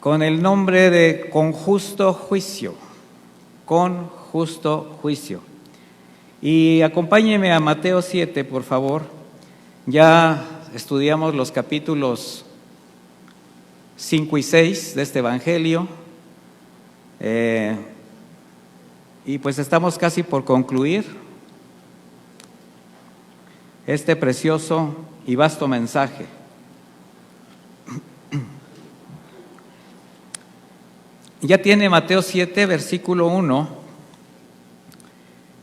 con el nombre de Con justo juicio. Con justo juicio. Y acompáñeme a Mateo 7, por favor. Ya estudiamos los capítulos 5 y 6 de este Evangelio. Y pues estamos casi por concluir este precioso y vasto mensaje. Ya tiene Mateo 7, versículo 1,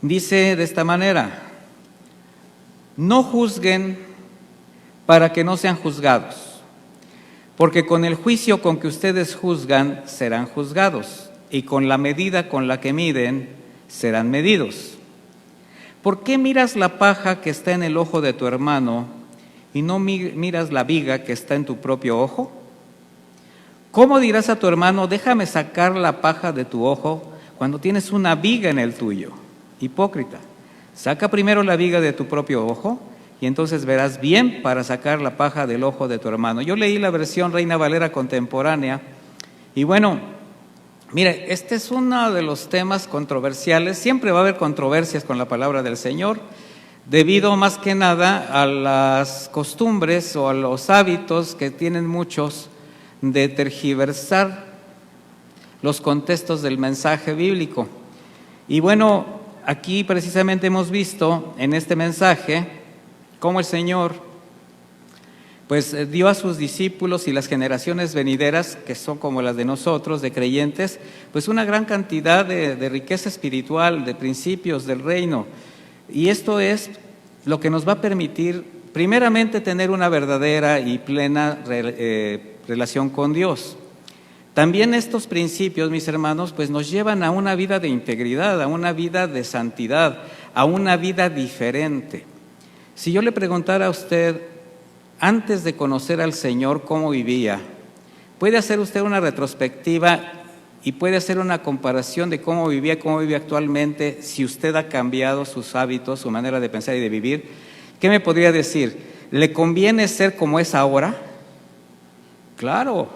dice de esta manera: no juzguen para que no sean juzgados, porque con el juicio con que ustedes juzgan serán juzgados, y con la medida con la que miden serán medidos. ¿Por qué miras la paja que está en el ojo de tu hermano y no miras la viga que está en tu propio ojo? ¿Cómo dirás a tu hermano, déjame sacar la paja de tu ojo, cuando tienes una viga en el tuyo? Hipócrita, saca primero la viga de tu propio ojo y entonces verás bien para sacar la paja del ojo de tu hermano. Yo leí la versión Reina Valera contemporánea y bueno, mire, este es uno de los temas controversiales. Siempre va a haber controversias con la palabra del Señor, debido más que nada a las costumbres o a los hábitos que tienen muchos de tergiversar los contextos del mensaje bíblico. Y bueno, aquí precisamente hemos visto en este mensaje cómo el Señor pues dio a sus discípulos y las generaciones venideras, que son como las de nosotros, de creyentes, pues una gran cantidad de riqueza espiritual, de principios del reino. Y esto es lo que nos va a permitir, primeramente, tener una verdadera y plena relación con Dios. También estos principios, mis hermanos, pues nos llevan a una vida de integridad, a una vida de santidad, a una vida diferente. Si yo le preguntara a usted, antes de conocer al Señor, ¿cómo vivía? Puede hacer usted una retrospectiva y puede hacer una comparación de cómo vivía, cómo vive actualmente, si usted ha cambiado sus hábitos, su manera de pensar y de vivir. ¿Qué me podría decir? ¿Le conviene ser como es ahora? Claro.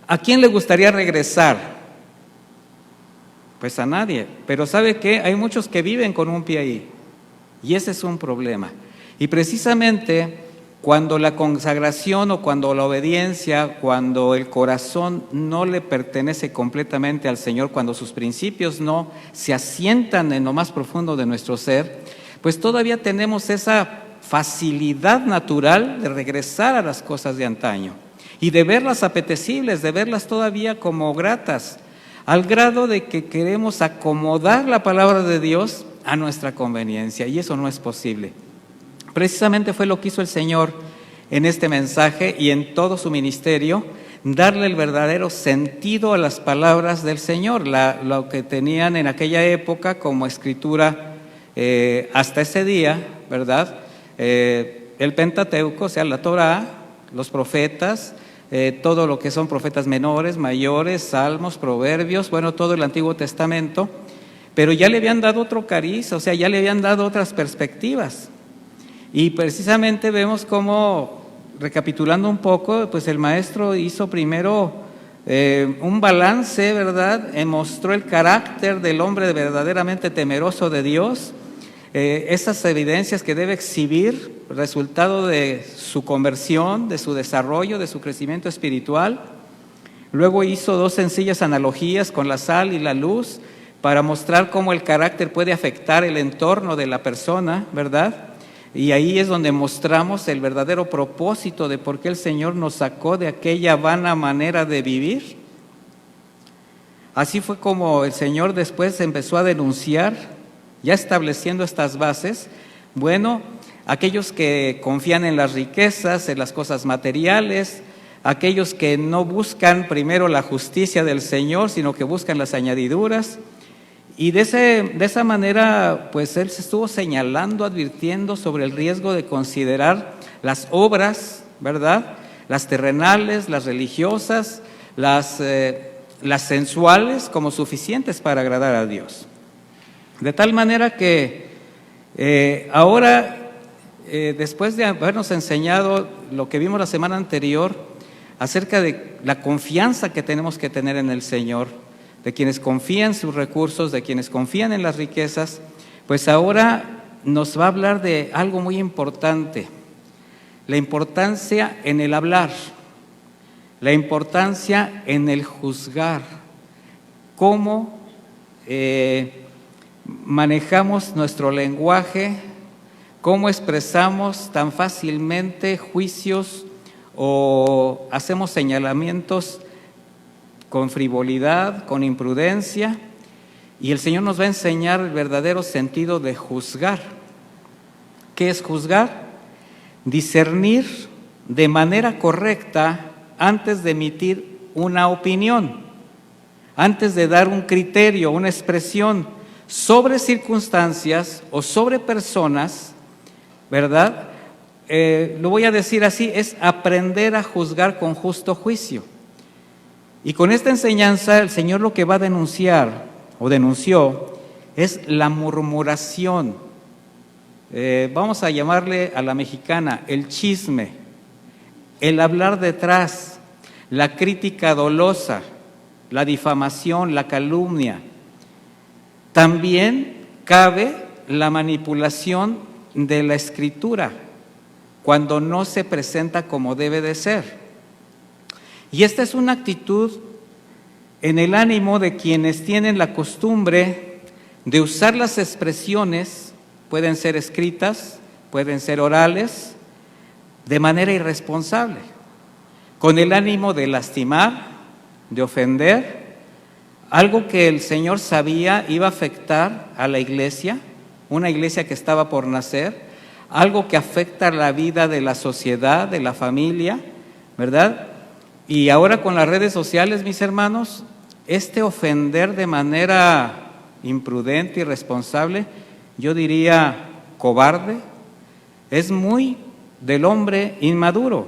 ¿A quién le gustaría regresar? Pues a nadie. Pero ¿sabe qué? Hay muchos que viven con un pie ahí. Y ese es un problema. Y precisamente cuando la consagración o cuando la obediencia, cuando el corazón no le pertenece completamente al Señor, cuando sus principios no se asientan en lo más profundo de nuestro ser, pues todavía tenemos esa facilidad natural de regresar a las cosas de antaño y de verlas apetecibles, de verlas todavía como gratas, al grado de que queremos acomodar la palabra de Dios a nuestra conveniencia, y eso no es posible. Precisamente fue lo que hizo el Señor en este mensaje y en todo su ministerio, darle el verdadero sentido a las palabras del Señor, lo que tenían en aquella época como escritura hasta ese día, ¿verdad? El Pentateuco, o sea, la Torá, los profetas, todo lo que son profetas menores, mayores, salmos, proverbios, bueno, todo el Antiguo Testamento, pero ya le habían dado otro cariz, o sea, ya le habían dado otras perspectivas. Y precisamente vemos cómo, recapitulando un poco, pues el maestro hizo primero un balance, ¿verdad? Mostró el carácter del hombre verdaderamente temeroso de Dios, esas evidencias que debe exhibir, resultado de su conversión, de su desarrollo, de su crecimiento espiritual. Luego hizo dos sencillas analogías con la sal y la luz para mostrar cómo el carácter puede afectar el entorno de la persona, ¿verdad? Y ahí es donde mostramos el verdadero propósito de por qué el Señor nos sacó de aquella vana manera de vivir. Así fue como el Señor después empezó a denunciar, ya estableciendo estas bases. Bueno, aquellos que confían en las riquezas, en las cosas materiales, aquellos que no buscan primero la justicia del Señor, sino que buscan las añadiduras. Y de esa manera, pues Él se estuvo señalando, advirtiendo sobre el riesgo de considerar las obras, ¿verdad? Las terrenales, las religiosas, las sensuales como suficientes para agradar a Dios. De tal manera que ahora, después de habernos enseñado lo que vimos la semana anterior, acerca de la confianza que tenemos que tener en el Señor, de quienes confían en sus recursos, de quienes confían en las riquezas, pues ahora nos va a hablar de algo muy importante, la importancia en el hablar, la importancia en el juzgar, cómo manejamos nuestro lenguaje, cómo expresamos tan fácilmente juicios o hacemos señalamientos con frivolidad, con imprudencia, y el Señor nos va a enseñar el verdadero sentido de juzgar. ¿Qué es juzgar? Discernir de manera correcta antes de emitir una opinión, antes de dar un criterio, una expresión sobre circunstancias o sobre personas, ¿verdad? Lo voy a decir así, es aprender a juzgar con justo juicio. Y con esta enseñanza el Señor lo que va a denunciar o denunció es la murmuración. Vamos a llamarle a la mexicana el chisme, el hablar detrás, la crítica dolosa, la difamación, la calumnia. También cabe la manipulación de la Escritura cuando no se presenta como debe de ser. Y esta es una actitud en el ánimo de quienes tienen la costumbre de usar las expresiones, pueden ser escritas, pueden ser orales, de manera irresponsable, con el ánimo de lastimar, de ofender, algo que el Señor sabía iba a afectar a la iglesia, una iglesia que estaba por nacer, algo que afecta la vida de la sociedad, de la familia, ¿verdad? Y ahora con las redes sociales, mis hermanos, este ofender de manera imprudente, irresponsable, yo diría cobarde, es muy del hombre inmaduro.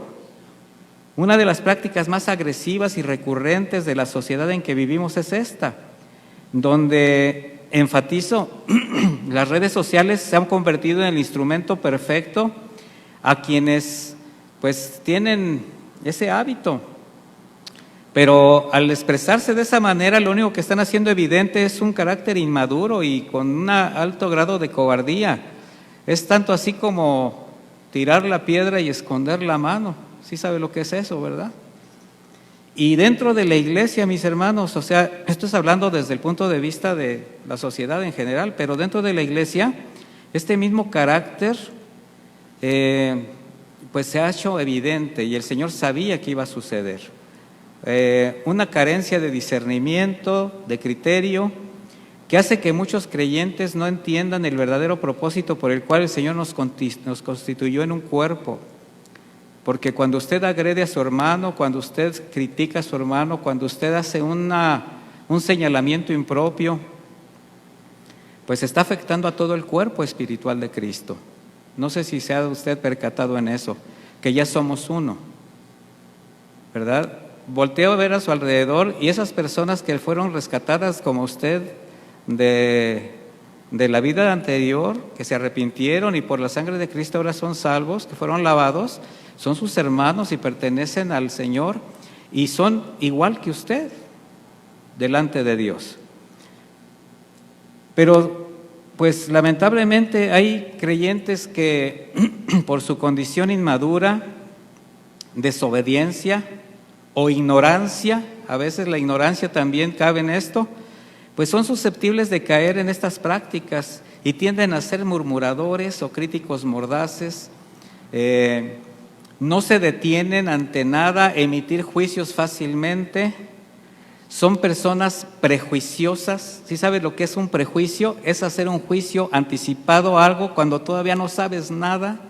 Una de las prácticas más agresivas y recurrentes de la sociedad en que vivimos es esta, donde, enfatizo, las redes sociales se han convertido en el instrumento perfecto a quienes pues tienen ese hábito. Pero al expresarse de esa manera, lo único que están haciendo evidente es un carácter inmaduro y con un alto grado de cobardía. Es tanto así como tirar la piedra y esconder la mano. Sí sabe lo que es eso, ¿verdad? Y dentro de la iglesia, mis hermanos, o sea, esto es hablando desde el punto de vista de la sociedad en general, pero dentro de la iglesia, este mismo carácter pues se ha hecho evidente y el Señor sabía que iba a suceder. Una carencia de discernimiento, de criterio, que hace que muchos creyentes no entiendan el verdadero propósito por el cual el Señor nos constituyó en un cuerpo. Porque cuando usted agrede a su hermano, cuando usted critica a su hermano, cuando usted hace un señalamiento impropio, pues está afectando a todo el cuerpo espiritual de Cristo. No sé si se ha usted percatado en eso, que ya somos uno, ¿verdad? Volteo a ver a su alrededor y esas personas que fueron rescatadas como usted de la vida anterior, que se arrepintieron y por la sangre de Cristo ahora son salvos, que fueron lavados, son sus hermanos y pertenecen al Señor y son igual que usted delante de Dios. Pero pues lamentablemente hay creyentes que por su condición inmadura, desobediencia o ignorancia, a veces la ignorancia también cabe en esto, pues son susceptibles de caer en estas prácticas y tienden a ser murmuradores o críticos mordaces, no se detienen ante nada, emitir juicios fácilmente, son personas prejuiciosas. ¿Sí sabes lo que es un prejuicio? Es hacer un juicio anticipado a algo cuando todavía no sabes nada.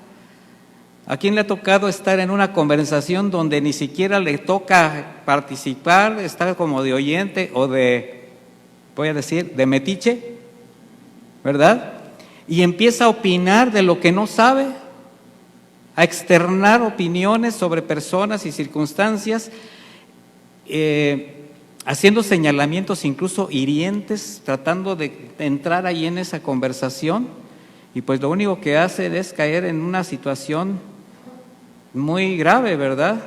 ¿A quién le ha tocado estar en una conversación donde ni siquiera le toca participar, estar como de oyente o de, voy a decir, de metiche, ¿verdad? Y empieza a opinar de lo que no sabe, a externar opiniones sobre personas y circunstancias, haciendo señalamientos incluso hirientes, tratando de entrar ahí en esa conversación, y pues lo único que hace es caer en una situación muy grave, ¿verdad?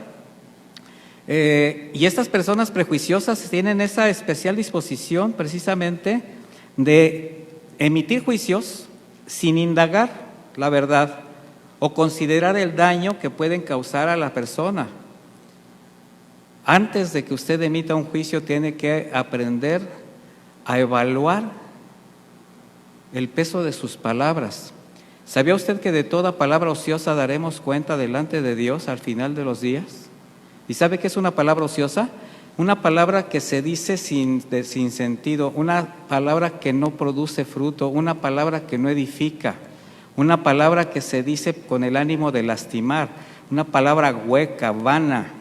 Y estas personas prejuiciosas tienen esa especial disposición precisamente de emitir juicios sin indagar la verdad o considerar el daño que pueden causar a la persona. Antes de que usted emita un juicio, tiene que aprender a evaluar el peso de sus palabras. ¿Sabía usted que de toda palabra ociosa daremos cuenta delante de Dios al final de los días? ¿Y sabe qué es una palabra ociosa? Una palabra que se dice sin sentido, una palabra que no produce fruto, una palabra que no edifica, una palabra que se dice con el ánimo de lastimar, una palabra hueca, vana.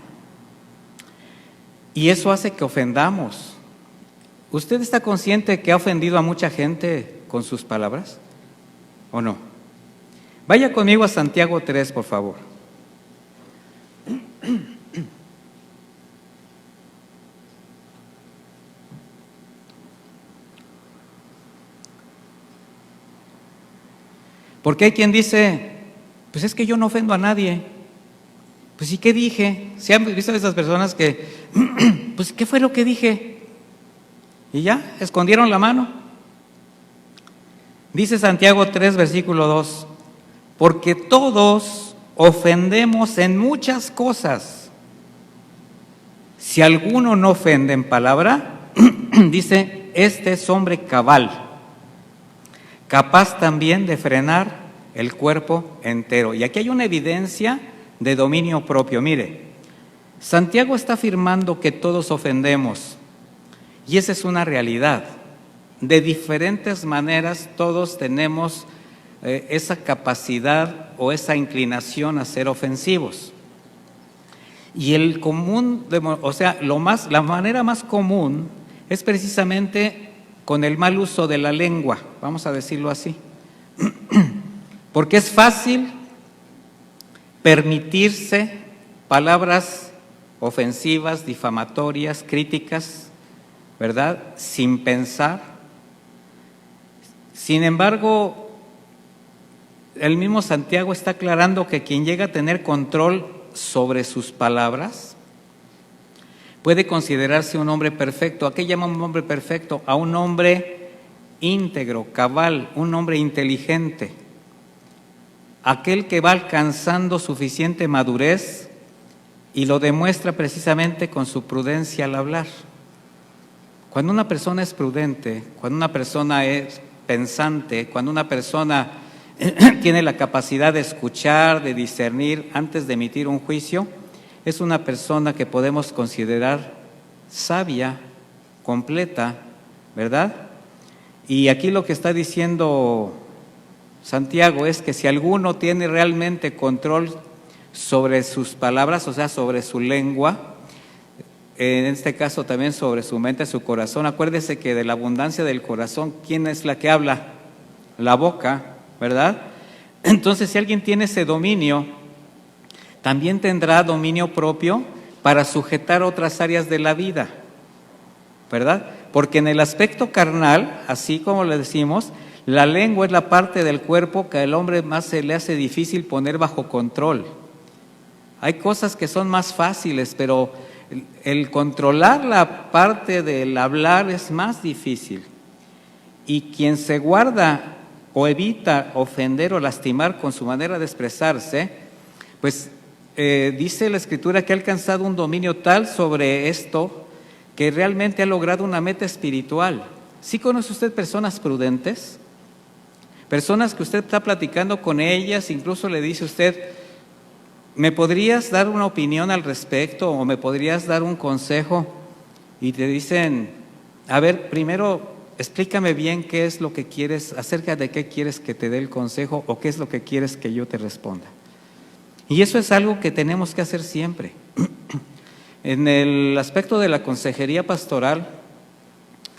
Y eso hace que ofendamos. ¿Usted está consciente que ha ofendido a mucha gente con sus palabras? ¿O no? Vaya conmigo a Santiago 3, por favor. Porque hay quien dice, pues es que yo no ofendo a nadie. Pues ¿y qué dije? ¿Se han visto esas personas que, pues qué fue lo que dije? Y ya, escondieron la mano. Dice Santiago 3, versículo 2, porque todos ofendemos en muchas cosas. Si alguno no ofende en palabra, dice, este es hombre cabal, capaz también de frenar el cuerpo entero. Y aquí hay una evidencia de dominio propio. Mire, Santiago está afirmando que todos ofendemos, y esa es una realidad. De diferentes maneras todos tenemos esa capacidad o esa inclinación a ser ofensivos. Y el común, la manera más común es precisamente con el mal uso de la lengua, vamos a decirlo así. Porque es fácil permitirse palabras ofensivas, difamatorias, críticas, ¿verdad? Sin pensar. Sin embargo, el mismo Santiago está aclarando que quien llega a tener control sobre sus palabras puede considerarse un hombre perfecto. ¿A qué llama un hombre perfecto? A un hombre íntegro, cabal, un hombre inteligente, aquel que va alcanzando suficiente madurez y lo demuestra precisamente con su prudencia al hablar. Cuando una persona es prudente, cuando una persona es pensante, cuando una persona tiene la capacidad de escuchar, de discernir antes de emitir un juicio, es una persona que podemos considerar sabia, completa, ¿verdad? Y aquí lo que está diciendo Santiago es que si alguno tiene realmente control sobre sus palabras, o sea, sobre su lengua, en este caso también sobre su mente, su corazón. Acuérdese que de la abundancia del corazón, ¿quién es la que habla? La boca, ¿verdad? Entonces, si alguien tiene ese dominio, también tendrá dominio propio para sujetar otras áreas de la vida, ¿verdad? Porque en el aspecto carnal, así como le decimos, la lengua es la parte del cuerpo que al hombre más se le hace difícil poner bajo control. Hay cosas que son más fáciles, pero el controlar la parte del hablar es más difícil. Y quien se guarda o evita ofender o lastimar con su manera de expresarse, pues dice la Escritura que ha alcanzado un dominio tal sobre esto que realmente ha logrado una meta espiritual. ¿Sí conoce usted personas prudentes? Personas que usted está platicando con ellas, incluso le dice usted, ¿me podrías dar una opinión al respecto o me podrías dar un consejo? Y te dicen, a ver, primero explícame bien qué es lo que quieres, acerca de qué quieres que te dé el consejo o qué es lo que quieres que yo te responda. Y eso es algo que tenemos que hacer siempre. En el aspecto de la consejería pastoral,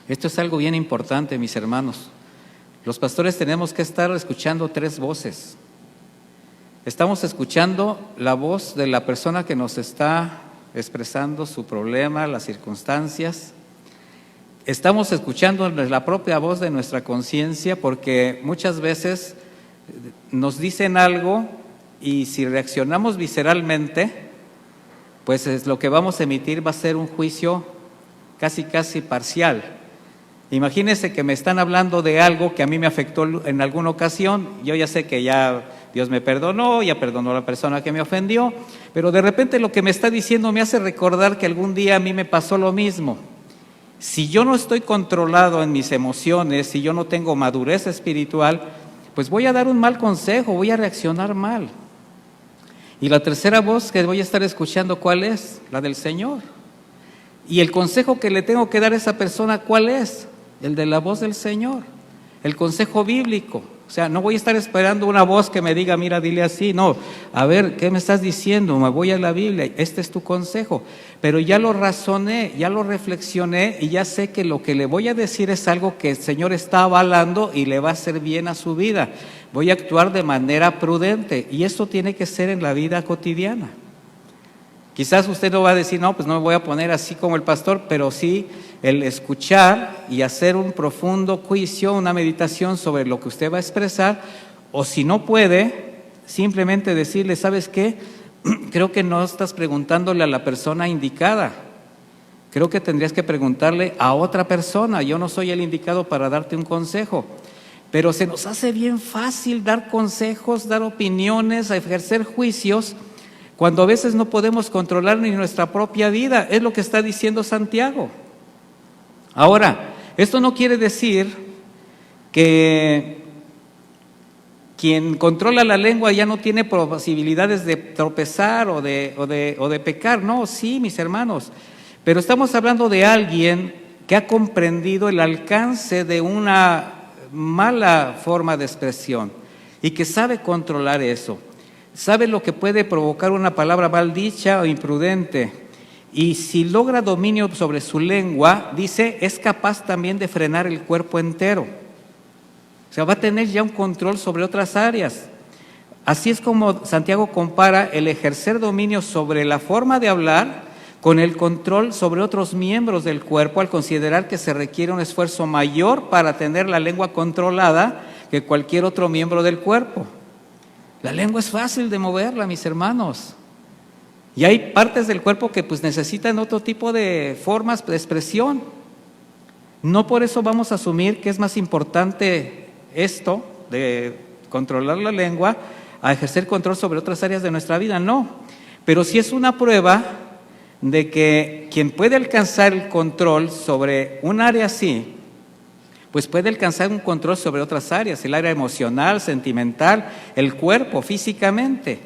esto es algo bien importante, mis hermanos. Los pastores tenemos que estar escuchando tres voces. Estamos escuchando la voz de la persona que nos está expresando su problema, las circunstancias. Estamos escuchando la propia voz de nuestra conciencia, porque muchas veces nos dicen algo y si reaccionamos visceralmente, pues lo que vamos a emitir va a ser un juicio casi parcial. Imagínense que me están hablando de algo que a mí me afectó en alguna ocasión. Yo ya sé que ya Dios me perdonó, ya perdonó a la persona que me ofendió, pero de repente lo que me está diciendo me hace recordar que algún día a mí me pasó lo mismo. Si yo no estoy controlado en mis emociones, si yo no tengo madurez espiritual, pues voy a dar un mal consejo, voy a reaccionar mal. Y la tercera voz que voy a estar escuchando, ¿cuál es? La del Señor. Y el consejo que le tengo que dar a esa persona, ¿cuál es? El de la voz del Señor, el consejo bíblico. O sea, no voy a estar esperando una voz que me diga, mira, dile así. No, a ver, ¿qué me estás diciendo? Me voy a la Biblia, este es tu consejo. Pero ya lo razoné, ya lo reflexioné y ya sé que lo que le voy a decir es algo que el Señor está avalando y le va a hacer bien a su vida. Voy a actuar de manera prudente y esto tiene que ser en la vida cotidiana. Quizás usted no va a decir, no, pues no me voy a poner así como el pastor, pero sí el escuchar y hacer un profundo juicio, una meditación sobre lo que usted va a expresar, o si no puede, simplemente decirle, ¿sabes qué? Creo que no estás preguntándole a la persona indicada, creo que tendrías que preguntarle a otra persona, yo no soy el indicado para darte un consejo. Pero se nos hace bien fácil dar consejos, dar opiniones, ejercer juicios, cuando a veces no podemos controlar ni nuestra propia vida. Es lo que está diciendo Santiago. Ahora, esto no quiere decir que quien controla la lengua ya no tiene posibilidades de tropezar o de pecar. No, sí, mis hermanos, pero estamos hablando de alguien que ha comprendido el alcance de una mala forma de expresión y que sabe controlar eso. Sabe lo que puede provocar una palabra mal dicha o imprudente, y si logra dominio sobre su lengua, dice, es capaz también de frenar el cuerpo entero. O sea, va a tener ya un control sobre otras áreas. Así es como Santiago compara el ejercer dominio sobre la forma de hablar con el control sobre otros miembros del cuerpo, al considerar que se requiere un esfuerzo mayor para tener la lengua controlada que cualquier otro miembro del cuerpo. La lengua es fácil de moverla, mis hermanos. Y hay partes del cuerpo que pues necesitan otro tipo de formas de expresión. No por eso vamos a asumir que es más importante esto de controlar la lengua a ejercer control sobre otras áreas de nuestra vida, no. Pero sí es una prueba de que quien puede alcanzar el control sobre un área así, pues puede alcanzar un control sobre otras áreas, el área emocional, sentimental, el cuerpo, físicamente.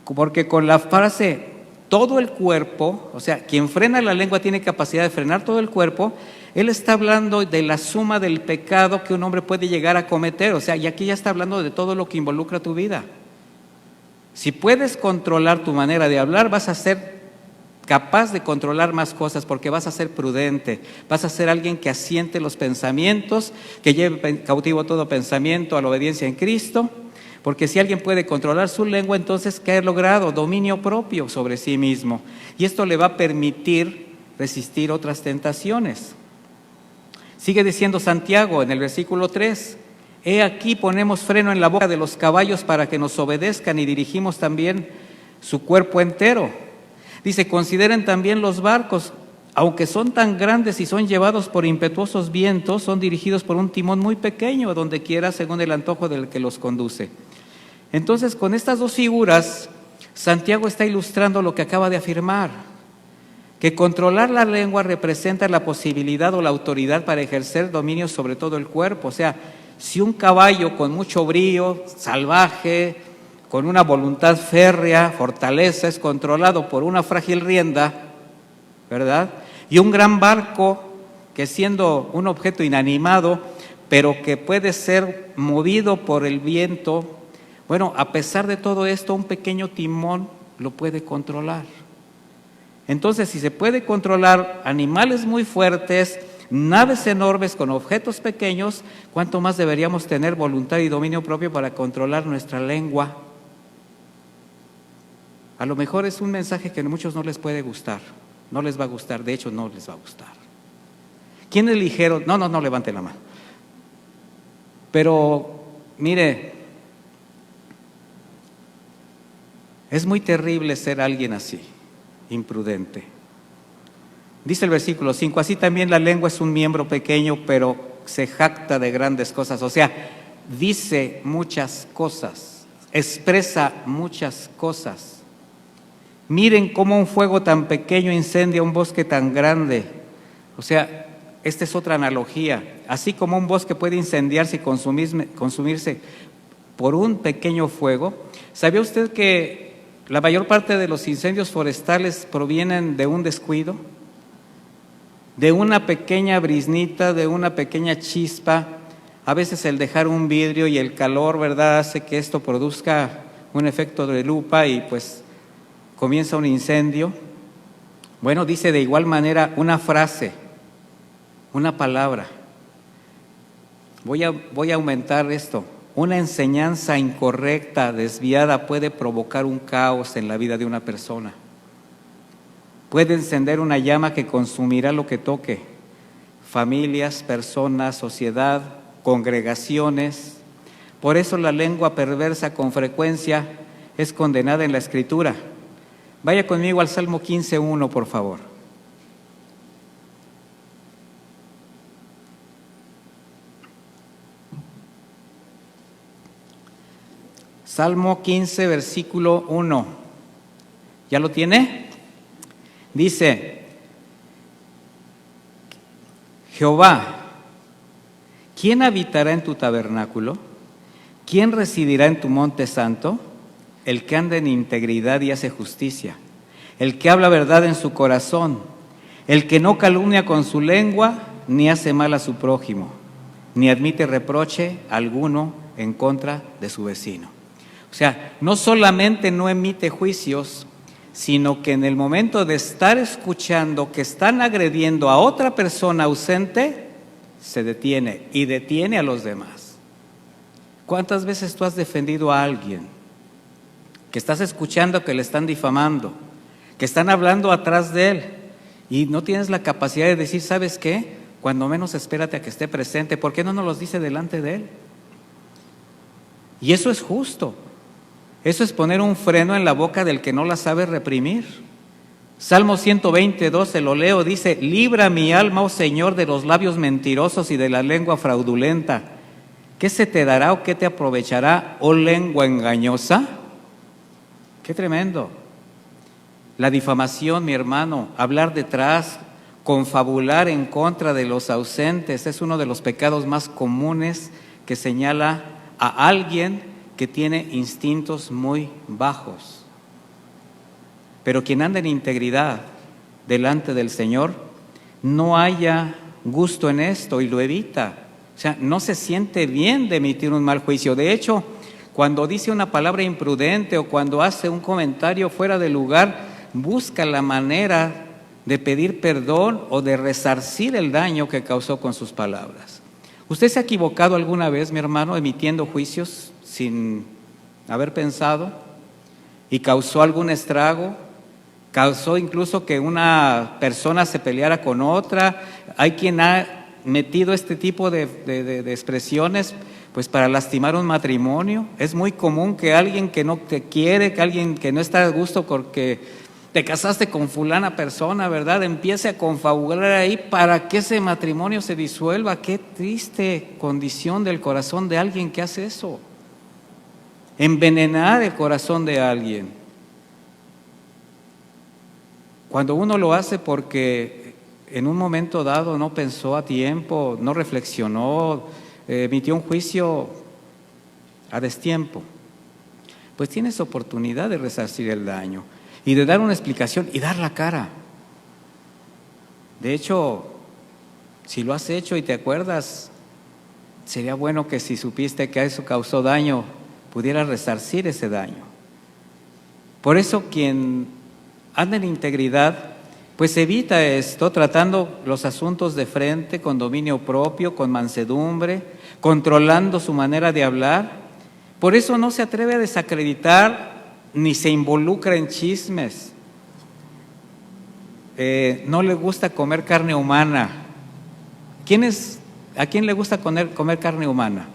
Porque con la frase todo el cuerpo, o sea, quien frena la lengua tiene capacidad de frenar todo el cuerpo, él está hablando de la suma del pecado que un hombre puede llegar a cometer. O sea, y aquí ya está hablando de todo lo que involucra tu vida. Si puedes controlar tu manera de hablar, vas a ser capaz de controlar más cosas, porque vas a ser prudente, vas a ser alguien que asiente los pensamientos, que lleve cautivo todo pensamiento a la obediencia en Cristo, porque si alguien puede controlar su lengua, entonces ¿qué ha logrado? Dominio propio sobre sí mismo, y esto le va a permitir resistir otras tentaciones. Sigue diciendo Santiago en el versículo 3, he aquí ponemos freno en la boca de los caballos para que nos obedezcan y dirigimos también su cuerpo entero. Dice, consideren también los barcos, aunque son tan grandes y son llevados por impetuosos vientos, son dirigidos por un timón muy pequeño, donde quiera, según el antojo del que los conduce. Entonces, con estas dos figuras, Santiago está ilustrando lo que acaba de afirmar, que controlar la lengua representa la posibilidad o la autoridad para ejercer dominio sobre todo el cuerpo. O sea, si un caballo con mucho brío, salvaje, con una voluntad férrea, fortaleza, es controlado por una frágil rienda, ¿verdad? Y un gran barco que siendo un objeto inanimado, pero que puede ser movido por el viento, bueno, a pesar de todo esto, un pequeño timón lo puede controlar. Entonces, si se puede controlar animales muy fuertes, naves enormes con objetos pequeños, ¿cuánto más deberíamos tener voluntad y dominio propio para controlar nuestra lengua? A lo mejor es un mensaje que a muchos no les puede gustar, no les va a gustar, de hecho no les va a gustar. ¿Quiénes dijeron? No levante la mano. Pero, mire, es muy terrible ser alguien así. imprudente. Dice el versículo 5, así también la lengua es un miembro pequeño, pero se jacta de grandes cosas. O sea, dice muchas cosas, expresa muchas cosas. Miren cómo un fuego tan pequeño incendia un bosque tan grande. O sea, esta es otra analogía. Así como un bosque puede incendiarse y consumirse por un pequeño fuego, ¿sabía usted que la mayor parte de los incendios forestales provienen de un descuido? De una pequeña briznita, de una pequeña chispa. A veces el dejar un vidrio y el calor, ¿verdad?, hace que esto produzca un efecto de lupa y pues comienza un incendio. Bueno, dice de igual manera una frase, una palabra. Voy a aumentar esto. Una enseñanza incorrecta, desviada, puede provocar un caos en la vida de una persona. Puede encender una llama que consumirá lo que toque. Familias, personas, sociedad, congregaciones. Por eso la lengua perversa con frecuencia es condenada en la Escritura. Vaya conmigo al Salmo 15:1, por favor. Salmo 15, versículo 1. ¿Ya lo tiene? Dice, Jehová, ¿quién habitará en tu tabernáculo? ¿Quién residirá en tu monte santo? El que anda en integridad y hace justicia, el que habla verdad en su corazón, el que no calumnia con su lengua, ni hace mal a su prójimo, ni admite reproche alguno en contra de su vecino. O sea, no solamente no emite juicios, sino que en el momento de estar escuchando que están agrediendo a otra persona ausente, se detiene y detiene a los demás. ¿Cuántas veces tú has defendido a alguien que estás escuchando que le están difamando, que están hablando atrás de él y no tienes la capacidad de decir, ¿sabes qué? Cuando menos espérate a que esté presente, ¿por qué no nos los dice delante de él? Y eso es justo. Eso es poner un freno en la boca del que no la sabe reprimir. Salmo 120:12, lo leo, dice, libra mi alma, oh Señor, de los labios mentirosos y de la lengua fraudulenta. ¿Qué se te dará o qué te aprovechará, oh lengua engañosa? Qué tremendo. La difamación, mi hermano, hablar detrás, confabular en contra de los ausentes, es uno de los pecados más comunes que señala a alguien que tiene instintos muy bajos. Pero quien anda en integridad delante del Señor no haya gusto en esto y lo evita. O sea, no se siente bien de emitir un mal juicio. De hecho, cuando dice una palabra imprudente o cuando hace un comentario fuera de lugar, busca la manera de pedir perdón o de resarcir el daño que causó con sus palabras. ¿Usted se ha equivocado alguna vez, mi hermano, emitiendo juicios sin haber pensado y causó algún estrago? Causó incluso que una persona se peleara con otra. Hay quien ha metido este tipo de expresiones pues para lastimar un matrimonio. Es muy común que alguien que no te quiere, que alguien que no está a gusto porque te casaste con fulana persona, ¿verdad?, empiece a confabular ahí para que ese matrimonio se disuelva. Qué triste condición del corazón de alguien que hace eso. Envenenar el corazón de alguien. Cuando uno lo hace porque en un momento dado no pensó a tiempo, no reflexionó, emitió un juicio a destiempo, pues tienes oportunidad de resarcir el daño y de dar una explicación y dar la cara. De hecho, si lo has hecho y te acuerdas, sería bueno que si supiste que eso causó daño, pudieras resarcir ese daño. Por eso quien anda en integridad, pues evita esto, tratando los asuntos de frente, con dominio propio, con mansedumbre, controlando su manera de hablar. Por eso no se atreve a desacreditar ni se involucra en chismes. No le gusta comer carne humana. ¿A quién le gusta comer carne humana?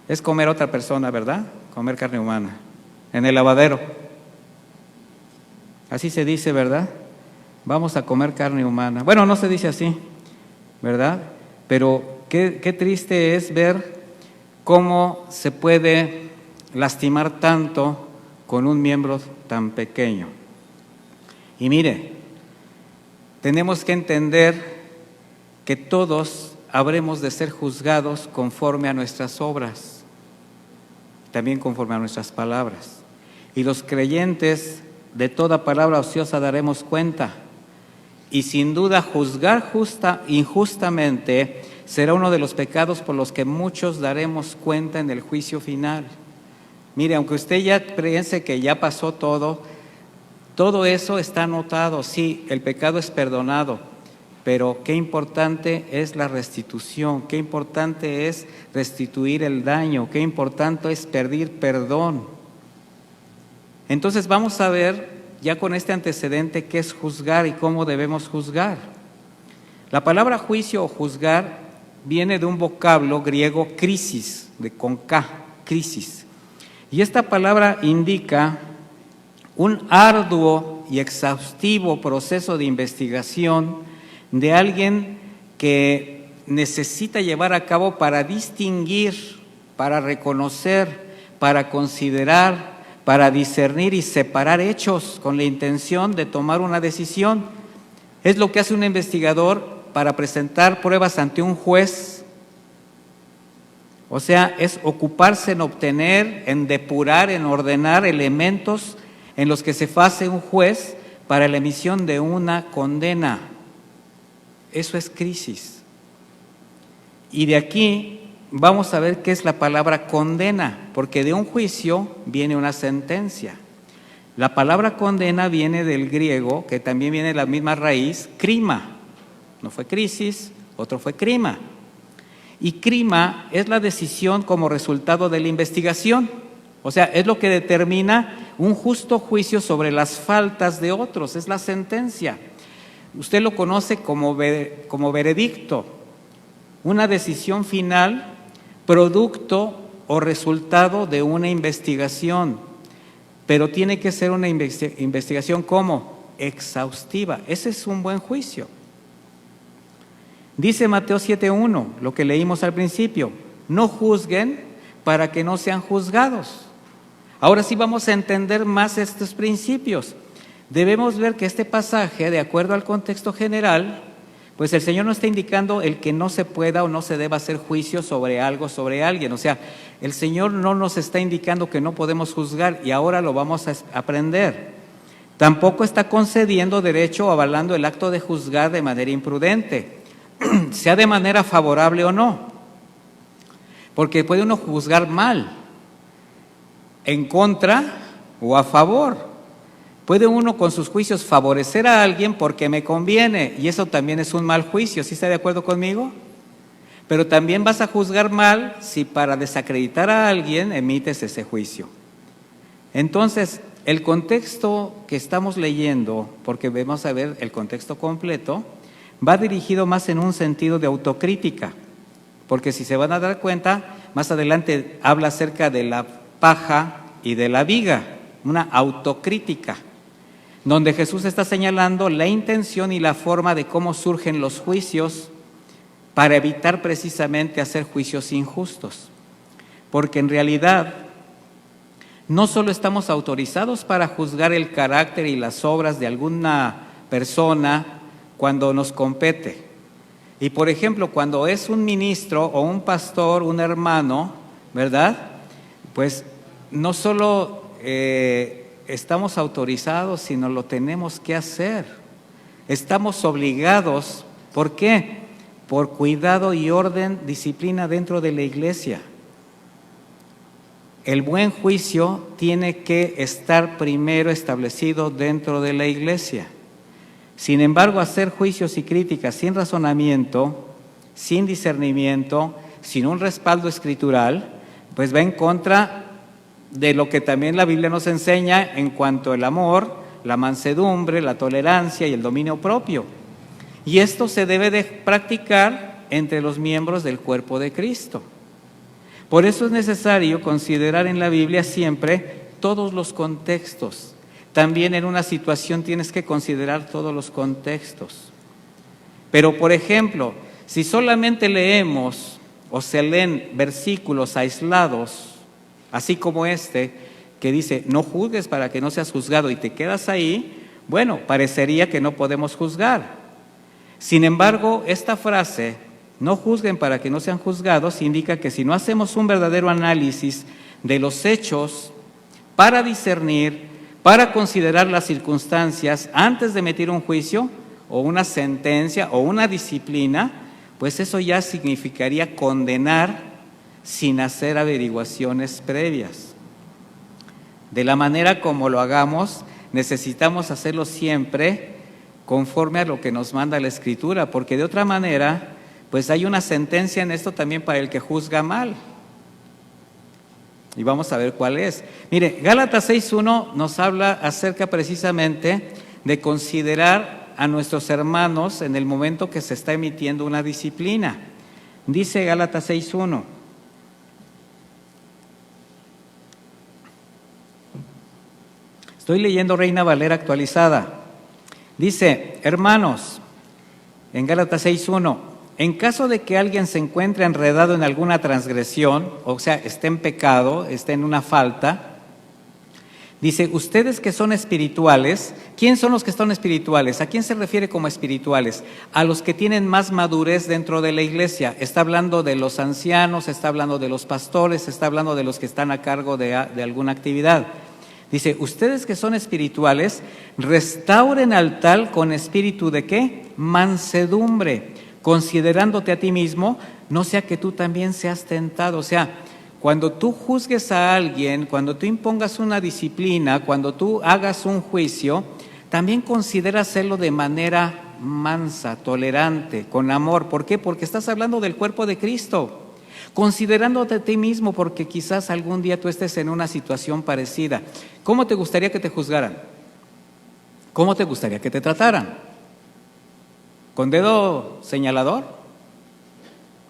Es comer a otra persona, ¿verdad? Comer carne humana. En el lavadero. Así se dice, ¿verdad? Vamos a comer carne humana. Bueno, no se dice así, ¿verdad? Pero qué triste es ver cómo se puede lastimar tanto con un miembro tan pequeño. Y mire, tenemos que entender que todos habremos de ser juzgados conforme a nuestras obras, también conforme a nuestras palabras. Y los creyentes de toda palabra ociosa daremos cuenta. Y sin duda juzgar injustamente será uno de los pecados por los que muchos daremos cuenta en el juicio final. Mire, aunque usted ya piense que ya pasó todo eso está anotado. Sí, el pecado es perdonado, pero qué importante es la restitución, qué importante es restituir el daño, qué importante es pedir perdón. Entonces vamos a ver ya con este antecedente qué es juzgar y cómo debemos juzgar. La palabra juicio o juzgar viene de un vocablo griego crisis, con K, crisis. Y esta palabra indica un arduo y exhaustivo proceso de investigación de alguien que necesita llevar a cabo para distinguir, para reconocer, para considerar, para discernir y separar hechos con la intención de tomar una decisión. Es lo que hace un investigador para presentar pruebas ante un juez. O sea, es ocuparse en obtener, en depurar, en ordenar elementos en los que se base un juez para la emisión de una condena. Eso es crisis. Y de aquí vamos a ver qué es la palabra condena, porque de un juicio viene una sentencia. La palabra condena viene del griego, que también viene de la misma raíz, crima. No fue crisis, otro fue crima. Y crima es la decisión como resultado de la investigación. O sea, es lo que determina un justo juicio sobre las faltas de otros, es la sentencia. Usted lo conoce como veredicto, una decisión final, producto o resultado de una investigación, pero tiene que ser una investigación ¿cómo? Exhaustiva. Ese es un buen juicio. Dice Mateo 7:1, lo que leímos al principio, no juzguen para que no sean juzgados. Ahora sí vamos a entender más estos principios. Debemos ver que este pasaje, de acuerdo al contexto general, pues el Señor no está indicando el que no se pueda o no se deba hacer juicio sobre algo, sobre alguien. O sea, el Señor no nos está indicando que no podemos juzgar y ahora lo vamos a aprender. Tampoco está concediendo derecho o avalando el acto de juzgar de manera imprudente, sea de manera favorable o no. Porque puede uno juzgar mal, en contra o a favor. Puede uno con sus juicios favorecer a alguien porque me conviene, y eso también es un mal juicio. ¿Sí está de acuerdo conmigo? Pero también vas a juzgar mal si para desacreditar a alguien emites ese juicio. Entonces, el contexto que estamos leyendo, porque vamos a ver el contexto completo, va dirigido más en un sentido de autocrítica, porque si se van a dar cuenta, más adelante habla acerca de la paja y de la viga, una autocrítica, donde Jesús está señalando la intención y la forma de cómo surgen los juicios para evitar precisamente hacer juicios injustos. Porque en realidad no solo estamos autorizados para juzgar el carácter y las obras de alguna persona cuando nos compete. Y por ejemplo, cuando es un ministro o un pastor, un hermano, ¿verdad? Pues no solo estamos autorizados, sino lo tenemos que hacer. Estamos obligados. ¿Por qué? Por cuidado y orden, disciplina dentro de la iglesia. El buen juicio tiene que estar primero establecido dentro de la iglesia. Sin embargo, hacer juicios y críticas sin razonamiento, sin discernimiento, sin un respaldo escritural, pues va en contra de lo que también la Biblia nos enseña en cuanto al amor, la mansedumbre, la tolerancia y el dominio propio. Y esto se debe de practicar entre los miembros del cuerpo de Cristo. Por eso es necesario considerar en la Biblia siempre todos los contextos, también en una situación tienes que considerar todos los contextos. Pero, por ejemplo, si solamente leemos o se leen versículos aislados, así como este, que dice, no juzgues para que no seas juzgado, y te quedas ahí, bueno, parecería que no podemos juzgar. Sin embargo, esta frase, no juzguen para que no sean juzgados, indica que si no hacemos un verdadero análisis de los hechos para discernir, para considerar las circunstancias antes de emitir un juicio o una sentencia o una disciplina, pues eso ya significaría condenar sin hacer averiguaciones previas. De la manera como lo hagamos, necesitamos hacerlo siempre conforme a lo que nos manda la Escritura, porque de otra manera, pues hay una sentencia en esto también para el que juzga mal. Y vamos a ver cuál es. Mire, Gálatas 6:1 nos habla acerca precisamente de considerar a nuestros hermanos en el momento que se está emitiendo una disciplina. Dice Gálatas 6:1. Estoy leyendo Reina Valera actualizada. Dice, hermanos, en Gálatas 6:1, en caso de que alguien se encuentre enredado en alguna transgresión, o sea, esté en pecado, esté en una falta, dice, ustedes que son espirituales, ¿quién son los que son espirituales? ¿A quién se refiere como espirituales? A los que tienen más madurez dentro de la iglesia. Está hablando de los ancianos, está hablando de los pastores, está hablando de los que están a cargo de alguna actividad. Dice, ustedes que son espirituales, restauren al tal con espíritu de ¿qué? Mansedumbre, considerándote a ti mismo, no sea que tú también seas tentado. O sea, cuando tú juzgues a alguien, cuando tú impongas una disciplina, cuando tú hagas un juicio, también considera hacerlo de manera mansa, tolerante, con amor. ¿Por qué? Porque estás hablando del cuerpo de Cristo. Considerándote a ti mismo, porque quizás algún día tú estés en una situación parecida. ¿Cómo te gustaría que te juzgaran? ¿Cómo te gustaría que te trataran? ¿Con dedo señalador?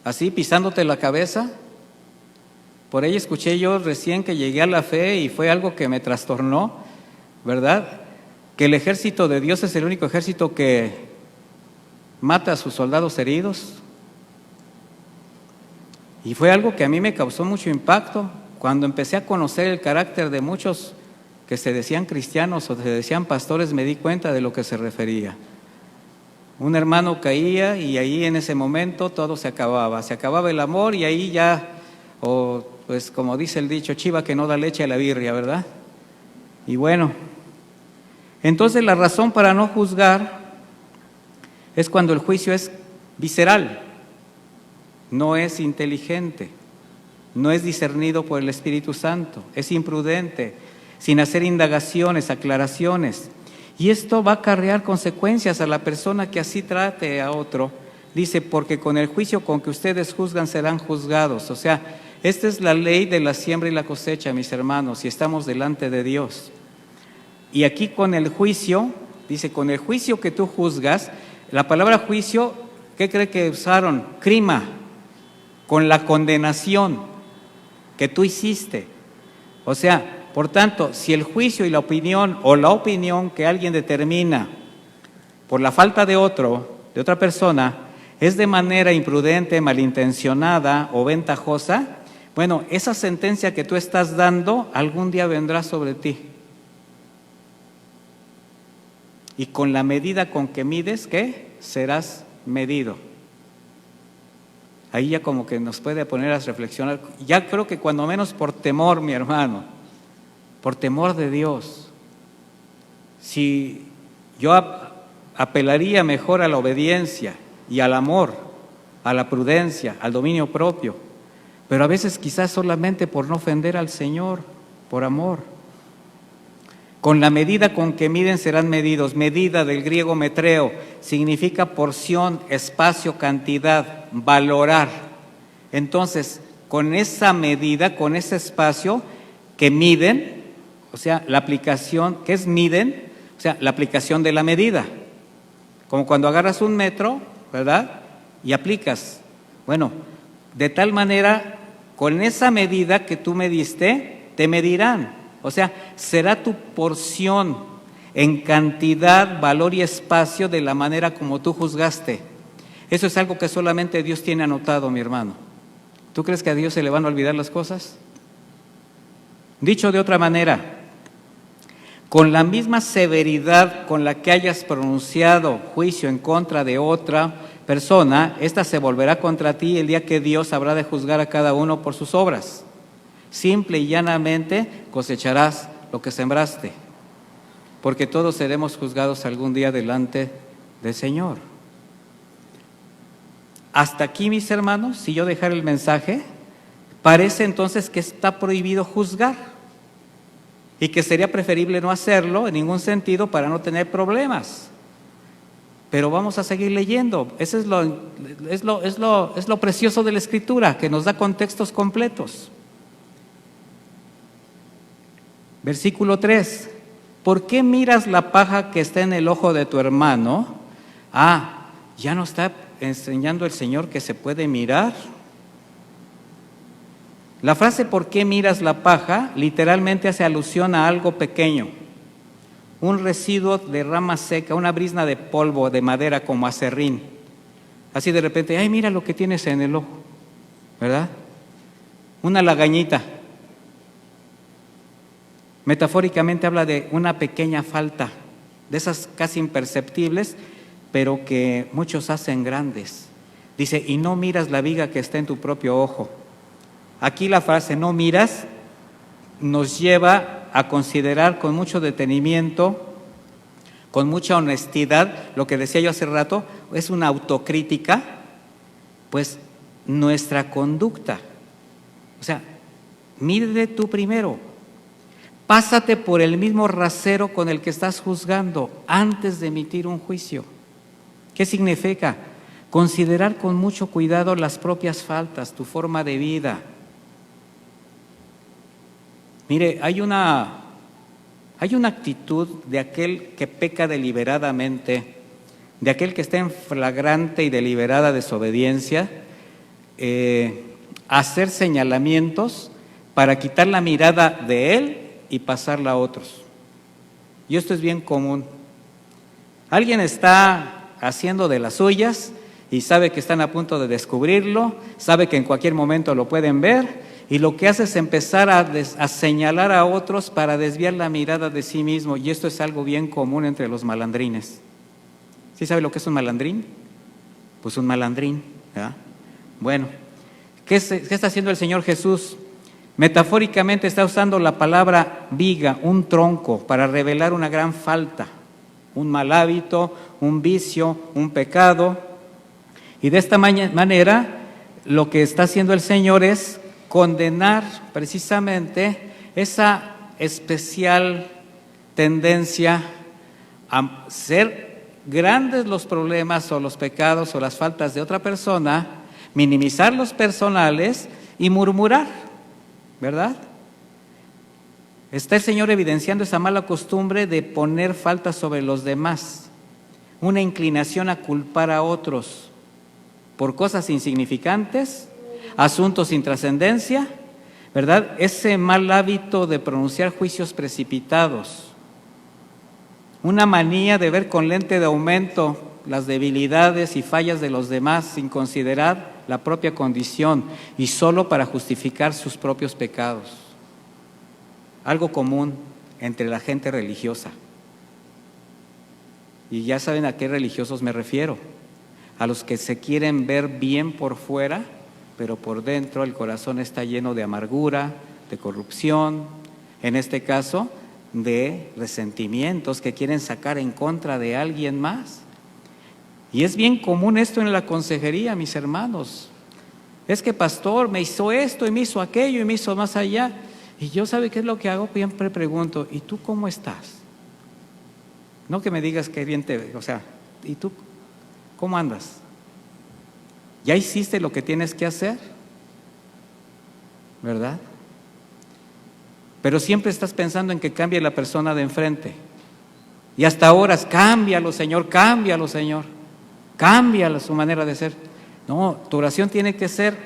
¿Así pisándote la cabeza? Por ahí escuché yo recién que llegué a la fe y fue algo que me trastornó, ¿verdad? Que el ejército de Dios es el único ejército que mata a sus soldados heridos. Y fue algo que a mí me causó mucho impacto cuando empecé a conocer el carácter de muchos que se decían cristianos o se decían pastores. Me di cuenta de lo que se refería. Un hermano caía y ahí en ese momento todo se acababa el amor y ahí ya, pues como dice el dicho, chiva que no da leche a la birria, ¿verdad? Y bueno, entonces la razón para no juzgar es cuando el juicio es visceral, no es inteligente, no es discernido por el Espíritu Santo, es imprudente, sin hacer indagaciones, aclaraciones. Y esto va a acarrear consecuencias a la persona que así trate a otro. Dice, porque con el juicio con que ustedes juzgan serán juzgados. O sea, esta es la ley de la siembra y la cosecha, mis hermanos, y estamos delante de Dios. Y aquí con el juicio, dice, con el juicio que tú juzgas, la palabra juicio, ¿qué cree que usaron? Crima, con la condenación que tú hiciste. O sea, por tanto, si el juicio y la opinión o la opinión que alguien determina por la falta de otra persona, es de manera imprudente, malintencionada o ventajosa, bueno, esa sentencia que tú estás dando algún día vendrá sobre ti. Y con la medida con que mides, ¿qué? Serás medido. Ahí ya como que nos puede poner a reflexionar. Ya creo que cuando menos por temor, mi hermano, por temor de Dios, si yo apelaría mejor a la obediencia y al amor, a la prudencia, al dominio propio, pero a veces quizás solamente por no ofender al Señor, por amor. Con la medida con que miden serán medidos. Medida del griego metreo significa porción, espacio, cantidad, valorar. Entonces, con esa medida, con ese espacio que miden, o sea, la aplicación, ¿qué es miden? O sea, la aplicación de la medida. Como cuando agarras un metro, ¿verdad? Y aplicas. Bueno, de tal manera, con esa medida que tú mediste, te medirán. O sea, será tu porción en cantidad, valor y espacio de la manera como tú juzgaste. Eso es algo que solamente Dios tiene anotado, mi hermano. ¿Tú crees que a Dios se le van a olvidar las cosas? Dicho de otra manera, con la misma severidad con la que hayas pronunciado juicio en contra de otra persona, esta se volverá contra ti el día que Dios habrá de juzgar a cada uno por sus obras. Simple y llanamente cosecharás lo que sembraste, porque todos seremos juzgados algún día delante del Señor. Hasta aquí, mis hermanos, si yo dejara el mensaje, parece entonces que está prohibido juzgar y que sería preferible no hacerlo en ningún sentido para no tener problemas. Pero vamos a seguir leyendo. Eso es lo precioso de la Escritura, que nos da contextos completos. Versículo 3. ¿Por qué miras la paja que está en el ojo de tu hermano? ¿Ya no está enseñando el Señor que se puede mirar? La frase ¿por qué miras la paja? Literalmente hace alusión a algo pequeño, un residuo de rama seca, una brizna de polvo de madera como aserrín. Así de repente, ay, mira lo que tienes en el ojo, ¿verdad? Una lagañita. Metafóricamente habla de una pequeña falta, de esas casi imperceptibles, pero que muchos hacen grandes. Dice, y no miras la viga que está en tu propio ojo. Aquí la frase no miras nos lleva a considerar con mucho detenimiento, con mucha honestidad, lo que decía yo hace rato, es una autocrítica, pues nuestra conducta. O sea, mírate tú primero, pásate por el mismo rasero con el que estás juzgando antes de emitir un juicio. ¿Qué significa? Considerar con mucho cuidado las propias faltas, tu forma de vida. Mire, hay una actitud de aquel que peca deliberadamente, de aquel que está en flagrante y deliberada desobediencia, hacer señalamientos para quitar la mirada de él y pasarla a otros. Y esto es bien común. Alguien está haciendo de las suyas y sabe que están a punto de descubrirlo, sabe que en cualquier momento lo pueden ver, y lo que hace es empezar a señalar a otros para desviar la mirada de sí mismo, y esto es algo bien común entre los malandrines. ¿Sí sabe lo que es un malandrín? Pues un malandrín, ¿verdad? Bueno, ¿qué está haciendo el Señor Jesús? Metafóricamente está usando la palabra viga, un tronco, para revelar una gran falta, un mal hábito, un vicio, un pecado. Y de esta manera lo que está haciendo el Señor es condenar precisamente esa especial tendencia a ser grandes los problemas o los pecados o las faltas de otra persona, minimizar los personales y murmurar, ¿verdad? Está el Señor evidenciando esa mala costumbre de poner faltas sobre los demás, una inclinación a culpar a otros por cosas insignificantes, asuntos sin trascendencia, ¿verdad? Ese mal hábito de pronunciar juicios precipitados, una manía de ver con lente de aumento las debilidades y fallas de los demás sin considerar la propia condición y solo para justificar sus propios pecados. Algo común entre la gente religiosa. Y ya saben a qué religiosos me refiero. A los que se quieren ver bien por fuera, pero por dentro el corazón está lleno de amargura, de corrupción, en este caso de resentimientos que quieren sacar en contra de alguien más. Y es bien común esto en la consejería, mis hermanos. Es que pastor me hizo esto y me hizo aquello y me hizo más allá. Y yo, ¿sabe qué es lo que hago? Siempre pregunto, ¿y tú cómo estás? No que me digas que bien te... O sea, ¿y tú cómo andas? ¿Ya hiciste lo que tienes que hacer? ¿Verdad? Pero siempre estás pensando en que cambie la persona de enfrente. Y hasta ahora, cámbialo, Señor, cámbialo, Señor. Cámbialo su manera de ser. No, tu oración tiene que ser,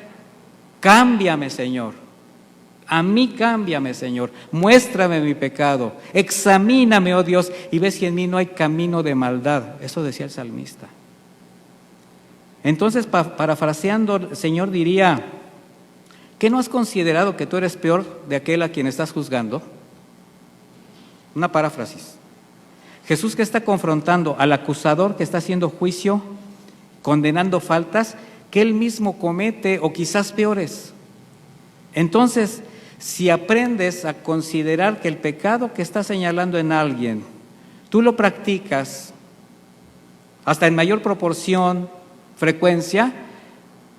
cámbiame, Señor. A mí cámbiame, Señor, muéstrame mi pecado, examíname, oh Dios, y ve si en mí no hay camino de maldad. Eso decía el salmista. Entonces, parafraseando, el Señor diría, ¿qué no has considerado que tú eres peor de aquel a quien estás juzgando? Una paráfrasis. Jesús que está confrontando al acusador que está haciendo juicio, condenando faltas que él mismo comete o quizás peores. Entonces, si aprendes a considerar que el pecado que estás señalando en alguien, tú lo practicas hasta en mayor proporción, frecuencia,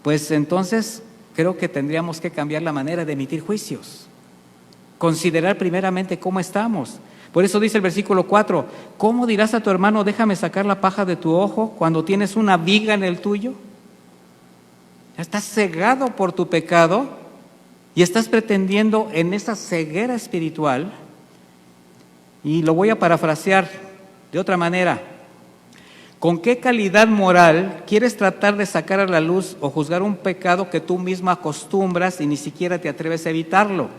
pues entonces creo que tendríamos que cambiar la manera de emitir juicios. Considerar primeramente cómo estamos. Por eso dice el versículo 4, ¿cómo dirás a tu hermano, déjame sacar la paja de tu ojo cuando tienes una viga en el tuyo? Estás cegado por tu pecado y estás pretendiendo en esa ceguera espiritual, y lo voy a parafrasear de otra manera, ¿con qué calidad moral quieres tratar de sacar a la luz o juzgar un pecado que tú mismo acostumbras y ni siquiera te atreves a evitarlo?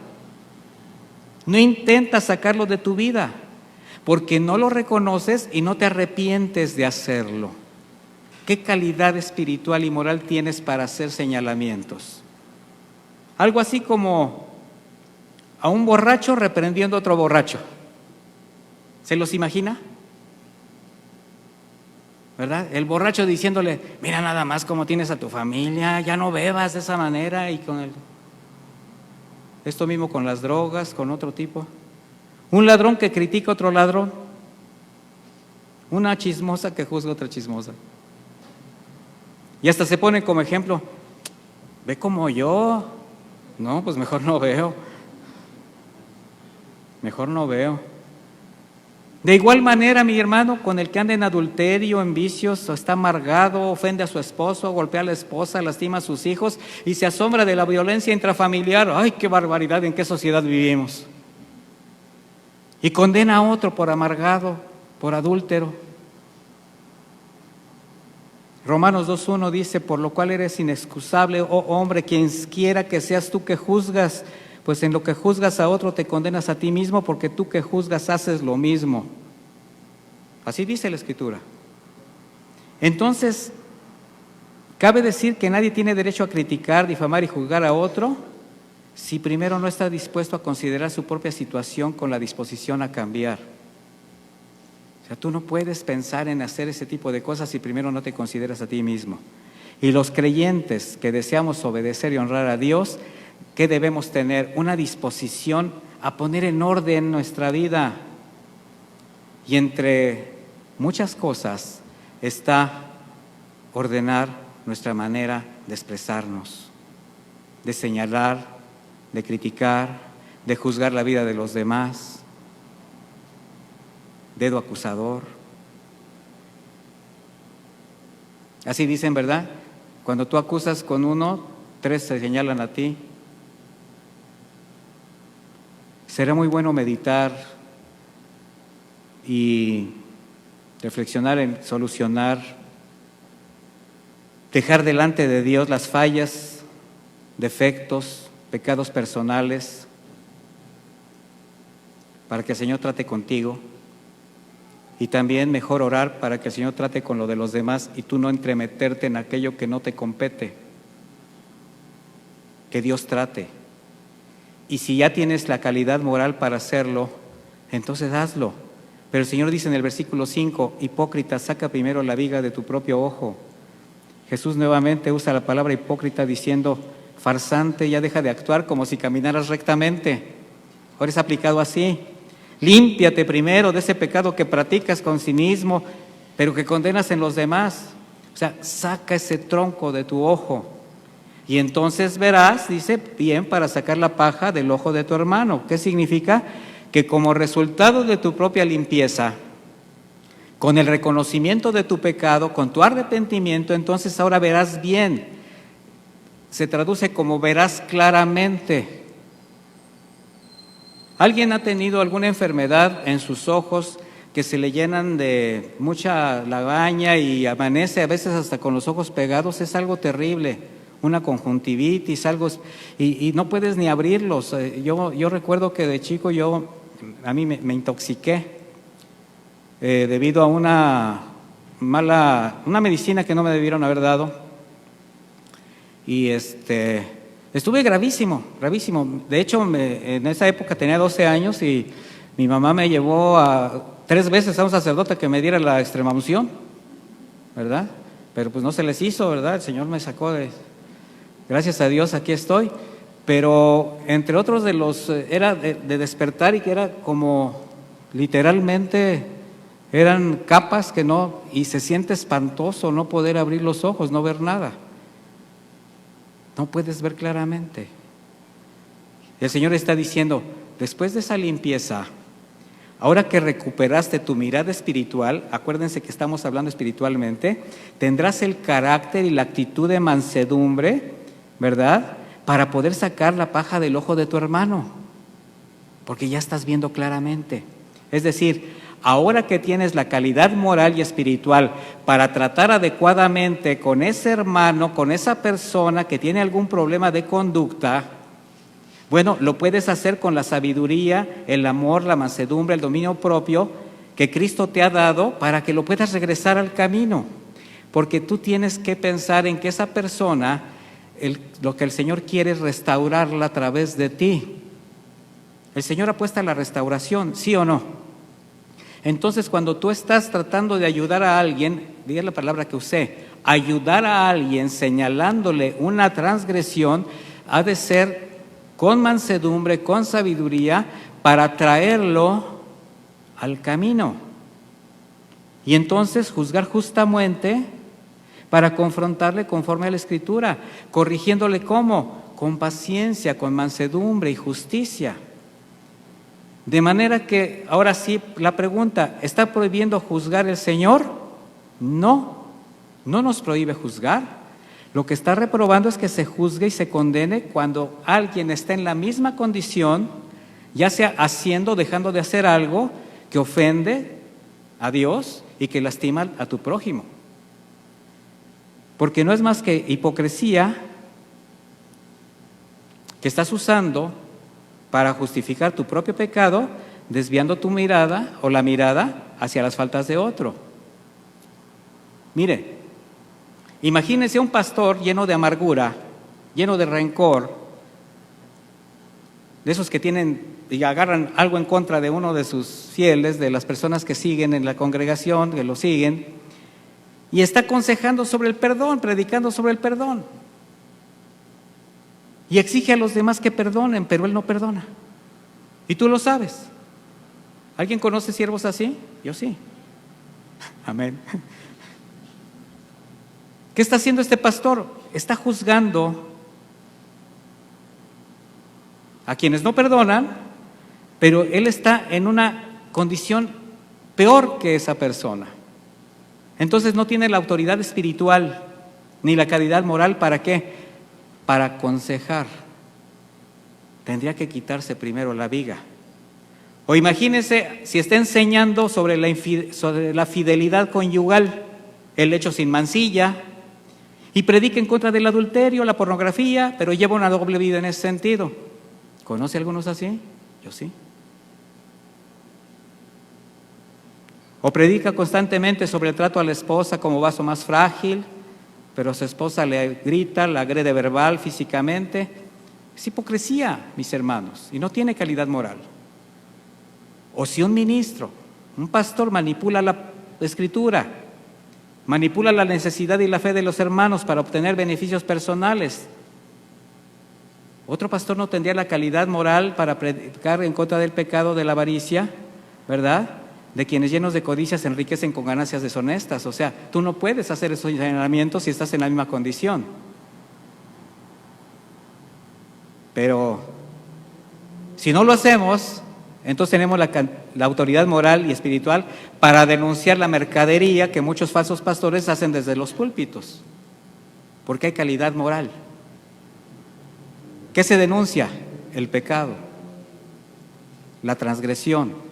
No intentas sacarlo de tu vida, porque no lo reconoces y no te arrepientes de hacerlo. ¿Qué calidad espiritual y moral tienes para hacer señalamientos? Algo así como a un borracho reprendiendo a otro borracho. ¿Se los imagina? ¿Verdad? El borracho diciéndole, mira nada más cómo tienes a tu familia, ya no bebas de esa manera, y con esto mismo con las drogas, con otro tipo. Un ladrón que critica a otro ladrón. Una chismosa que juzga a otra chismosa. Y hasta se pone como ejemplo, ve como yo. No, pues mejor no veo. Mejor no veo. De igual manera, mi hermano, con el que anda en adulterio, en vicios, o está amargado, ofende a su esposo, golpea a la esposa, lastima a sus hijos y se asombra de la violencia intrafamiliar. ¡Ay, qué barbaridad! ¿En qué sociedad vivimos? Y condena a otro por amargado, por adúltero. Romanos 2:1 dice, por lo cual eres inexcusable, oh hombre, quien quiera que seas tú que juzgas, pues en lo que juzgas a otro te condenas a ti mismo, porque tú que juzgas haces lo mismo. Así dice la Escritura. Entonces, ¿cabe decir que nadie tiene derecho a criticar, difamar y juzgar a otro si primero no está dispuesto a considerar su propia situación con la disposición a cambiar? O sea, tú no puedes pensar en hacer ese tipo de cosas si primero no te consideras a ti mismo. Y los creyentes que deseamos obedecer y honrar a Dios, ¿qué debemos tener? Una disposición a poner en orden nuestra vida. Y entre muchas cosas está ordenar nuestra manera de expresarnos, de señalar, de criticar, de juzgar la vida de los demás. Dedo acusador. Así dicen, ¿verdad? Cuando tú acusas con uno, 3 se señalan a ti. Será muy bueno meditar y reflexionar en solucionar, dejar delante de Dios las fallas, defectos, pecados personales, para que el Señor trate contigo. Y también mejor orar para que el Señor trate con lo de los demás y tú no entremeterte en aquello que no te compete. Que Dios trate. Y si ya tienes la calidad moral para hacerlo, entonces hazlo. Pero el Señor dice en el versículo 5, hipócrita, saca primero la viga de tu propio ojo. Jesús nuevamente usa la palabra hipócrita diciendo, farsante, ya deja de actuar como si caminaras rectamente. Ahora es aplicado así. Límpiate primero de ese pecado que practicas con cinismo, pero que condenas en los demás. O sea, saca ese tronco de tu ojo. Y entonces verás, dice, bien para sacar la paja del ojo de tu hermano. ¿Qué significa? Que como resultado de tu propia limpieza, con el reconocimiento de tu pecado, con tu arrepentimiento, entonces ahora verás bien. Se traduce como verás claramente. ¿Alguien ha tenido alguna enfermedad en sus ojos que se le llenan de mucha lagaña y amanece a veces hasta con los ojos pegados? Es algo terrible. una conjuntivitis, algo, y no puedes ni abrirlos. Yo recuerdo que de chico a mí me intoxiqué debido a una medicina que no me debieron haber dado, y estuve gravísimo. De hecho, en esa época tenía 12 años y mi mamá me llevó 3 veces a un sacerdote que me diera la extremaunción, ¿verdad? Pero pues no se les hizo, ¿verdad? El Señor me sacó gracias a Dios, aquí estoy. Pero entre otros era de despertar, y que era como literalmente eran capas y se siente espantoso no poder abrir los ojos, no ver nada. No puedes ver claramente. El Señor está diciendo, después de esa limpieza, ahora que recuperaste tu mirada espiritual, acuérdense que estamos hablando espiritualmente, tendrás el carácter y la actitud de mansedumbre, ¿verdad?, para poder sacar la paja del ojo de tu hermano, porque ya estás viendo claramente. Es decir, ahora que tienes la calidad moral y espiritual para tratar adecuadamente con ese hermano, con esa persona que tiene algún problema de conducta, bueno, lo puedes hacer con la sabiduría, el amor, la mansedumbre, el dominio propio que Cristo te ha dado, para que lo puedas regresar al camino. Porque tú tienes que pensar en que esa persona, lo que el Señor quiere es restaurarla a través de ti. El Señor apuesta a la restauración, ¿sí o no? Entonces, cuando tú estás tratando de ayudar a alguien, diga la palabra que usé, ayudar a alguien señalándole una transgresión, ha de ser con mansedumbre, con sabiduría, para traerlo al camino. Y entonces juzgar justamente, para confrontarle conforme a la Escritura, corrigiéndole ¿cómo? Con paciencia, con mansedumbre y justicia. De manera que, ahora sí, la pregunta, ¿está prohibiendo juzgar el Señor? No nos prohíbe juzgar. Lo que está reprobando es que se juzgue y se condene cuando alguien está en la misma condición, ya sea haciendo o dejando de hacer algo que ofende a Dios y que lastima a tu prójimo. Porque no es más que hipocresía que estás usando para justificar tu propio pecado, desviando tu mirada o la mirada hacia las faltas de otro. Mire, imagínese un pastor lleno de amargura, lleno de rencor, de esos que tienen y agarran algo en contra de uno de sus fieles, de las personas que siguen en la congregación, que lo siguen, y está aconsejando sobre el perdón, predicando sobre el perdón. Y exige a los demás que perdonen, pero él no perdona. Y tú lo sabes. ¿Alguien conoce siervos así? Yo sí. Amén. ¿Qué está haciendo este pastor? Está juzgando a quienes no perdonan, pero él está en una condición peor que esa persona. Entonces no tiene la autoridad espiritual ni la calidad moral. ¿Para qué? Para aconsejar. Tendría que quitarse primero la viga. O imagínese si está enseñando sobre la fidelidad conyugal, el hecho sin mancilla, y predica en contra del adulterio, la pornografía, pero lleva una doble vida en ese sentido. ¿Conoce algunos así? Yo sí. O predica constantemente sobre el trato a la esposa como vaso más frágil, pero su esposa le grita, la agrede verbal, físicamente. Es hipocresía, mis hermanos, y no tiene calidad moral. O si un ministro, un pastor manipula la Escritura, manipula la necesidad y la fe de los hermanos para obtener beneficios personales, otro pastor no tendría la calidad moral para predicar en contra del pecado de la avaricia, ¿verdad?, de quienes llenos de codicia se enriquecen con ganancias deshonestas. O sea, tú no puedes hacer esos señalamientos si estás en la misma condición. Pero si no lo hacemos, entonces tenemos la autoridad moral y espiritual para denunciar la mercadería que muchos falsos pastores hacen desde los púlpitos, porque hay calidad moral. ¿Qué se denuncia? El pecado, la transgresión.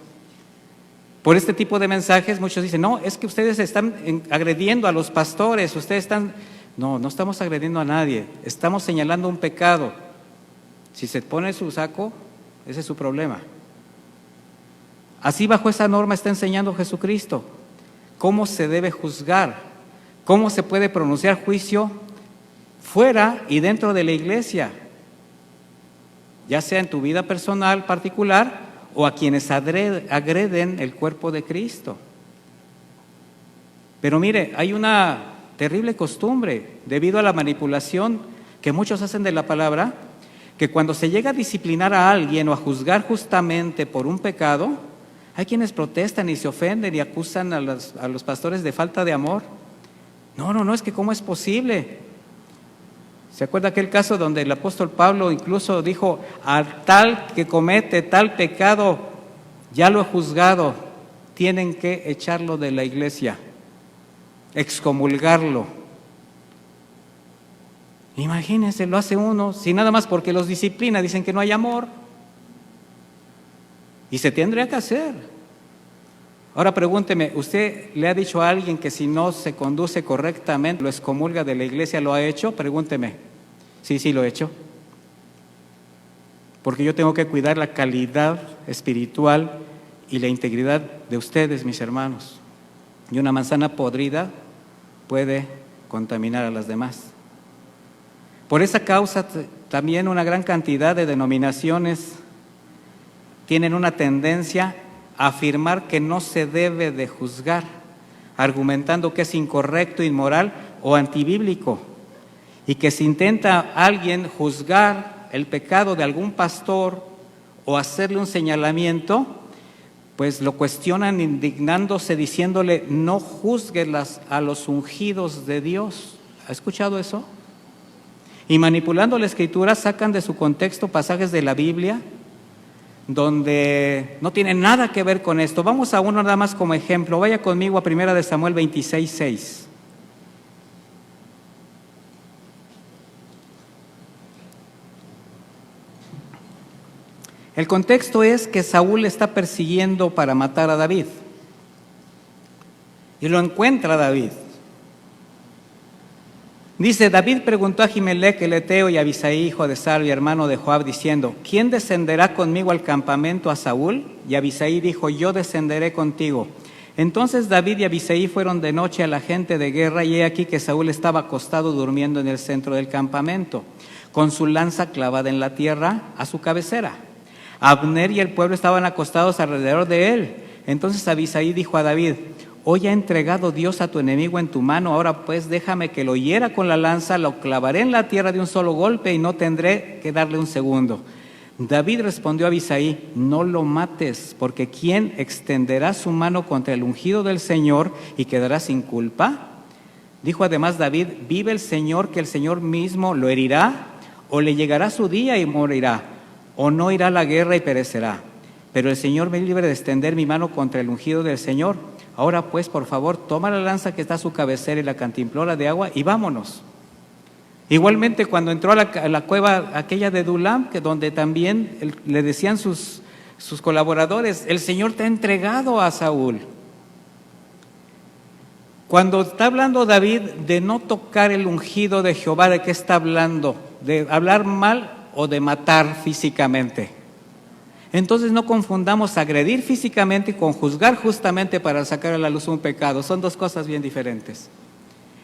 Por este tipo de mensajes muchos dicen, no, es que ustedes están agrediendo a los pastores, ustedes están No, no estamos agrediendo a nadie, estamos señalando un pecado. Si se pone su saco, ese es su problema. Así bajo esa norma está enseñando Jesucristo cómo se debe juzgar, cómo se puede pronunciar juicio fuera y dentro de la iglesia, ya sea en tu vida personal particular o a quienes agreden el cuerpo de Cristo. Pero mire, hay una terrible costumbre debido a la manipulación que muchos hacen de la palabra, que cuando se llega a disciplinar a alguien o a juzgar justamente por un pecado, hay quienes protestan y se ofenden y acusan a los pastores de falta de amor. No, es que ¿cómo es posible? ¿Se acuerda aquel caso donde el apóstol Pablo incluso dijo, al tal que comete tal pecado, ya lo he juzgado, tienen que echarlo de la iglesia, excomulgarlo? Imagínense, lo hace uno, si nada más porque los disciplina, dicen que no hay amor. Y se tendría que hacer. Ahora pregúnteme, ¿usted le ha dicho a alguien que si no se conduce correctamente, lo excomulga de la iglesia? ¿Lo ha hecho? Pregúnteme. Sí, lo he hecho. Porque yo tengo que cuidar la calidad espiritual y la integridad de ustedes, mis hermanos. Y una manzana podrida puede contaminar a las demás. Por esa causa también una gran cantidad de denominaciones tienen una tendencia a afirmar que no se debe de juzgar, argumentando que es incorrecto, inmoral o antibíblico, y que si intenta alguien juzgar el pecado de algún pastor o hacerle un señalamiento, pues lo cuestionan indignándose, diciéndole, no juzgue a los ungidos de Dios. ¿Ha escuchado eso? Y manipulando la Escritura sacan de su contexto pasajes de la Biblia donde no tienen nada que ver con esto. Vamos a uno nada más como ejemplo. Vaya conmigo a 1 Samuel 26:6. El contexto es que Saúl está persiguiendo para matar a David. Y lo encuentra David. Dice, David preguntó a Ahimelech el Eteo y a Abisai, hijo de Sarvia, hermano de Joab, diciendo, ¿quién descenderá conmigo al campamento a Saúl? Y Abisai dijo, yo descenderé contigo. Entonces David y Abisai fueron de noche a la gente de guerra, y he aquí que Saúl estaba acostado durmiendo en el centro del campamento, con su lanza clavada en la tierra a su cabecera. Abner y el pueblo estaban acostados alrededor de él. Entonces Abisai dijo a David, hoy ha entregado Dios a tu enemigo en tu mano, ahora pues déjame que lo hiera con la lanza, lo clavaré en la tierra de un solo golpe y no tendré que darle un segundo. David respondió a Abisai, no lo mates, porque ¿quién extenderá su mano contra el ungido del Señor y quedará sin culpa? Dijo además David, vive el Señor, que el Señor mismo lo herirá, o le llegará su día y morirá, o no irá a la guerra y perecerá. Pero el Señor me libre de extender mi mano contra el ungido del Señor. Ahora pues, por favor, toma la lanza que está a su cabecera y la cantimplora de agua y vámonos. Igualmente, cuando entró a la cueva aquella de Dulam, que donde también le decían sus colaboradores, el Señor te ha entregado a Saúl. Cuando está hablando David de no tocar el ungido de Jehová, ¿de qué está hablando? ¿De hablar mal o de matar físicamente? Entonces no confundamos agredir físicamente con juzgar justamente para sacar a la luz un pecado. Son dos cosas bien diferentes.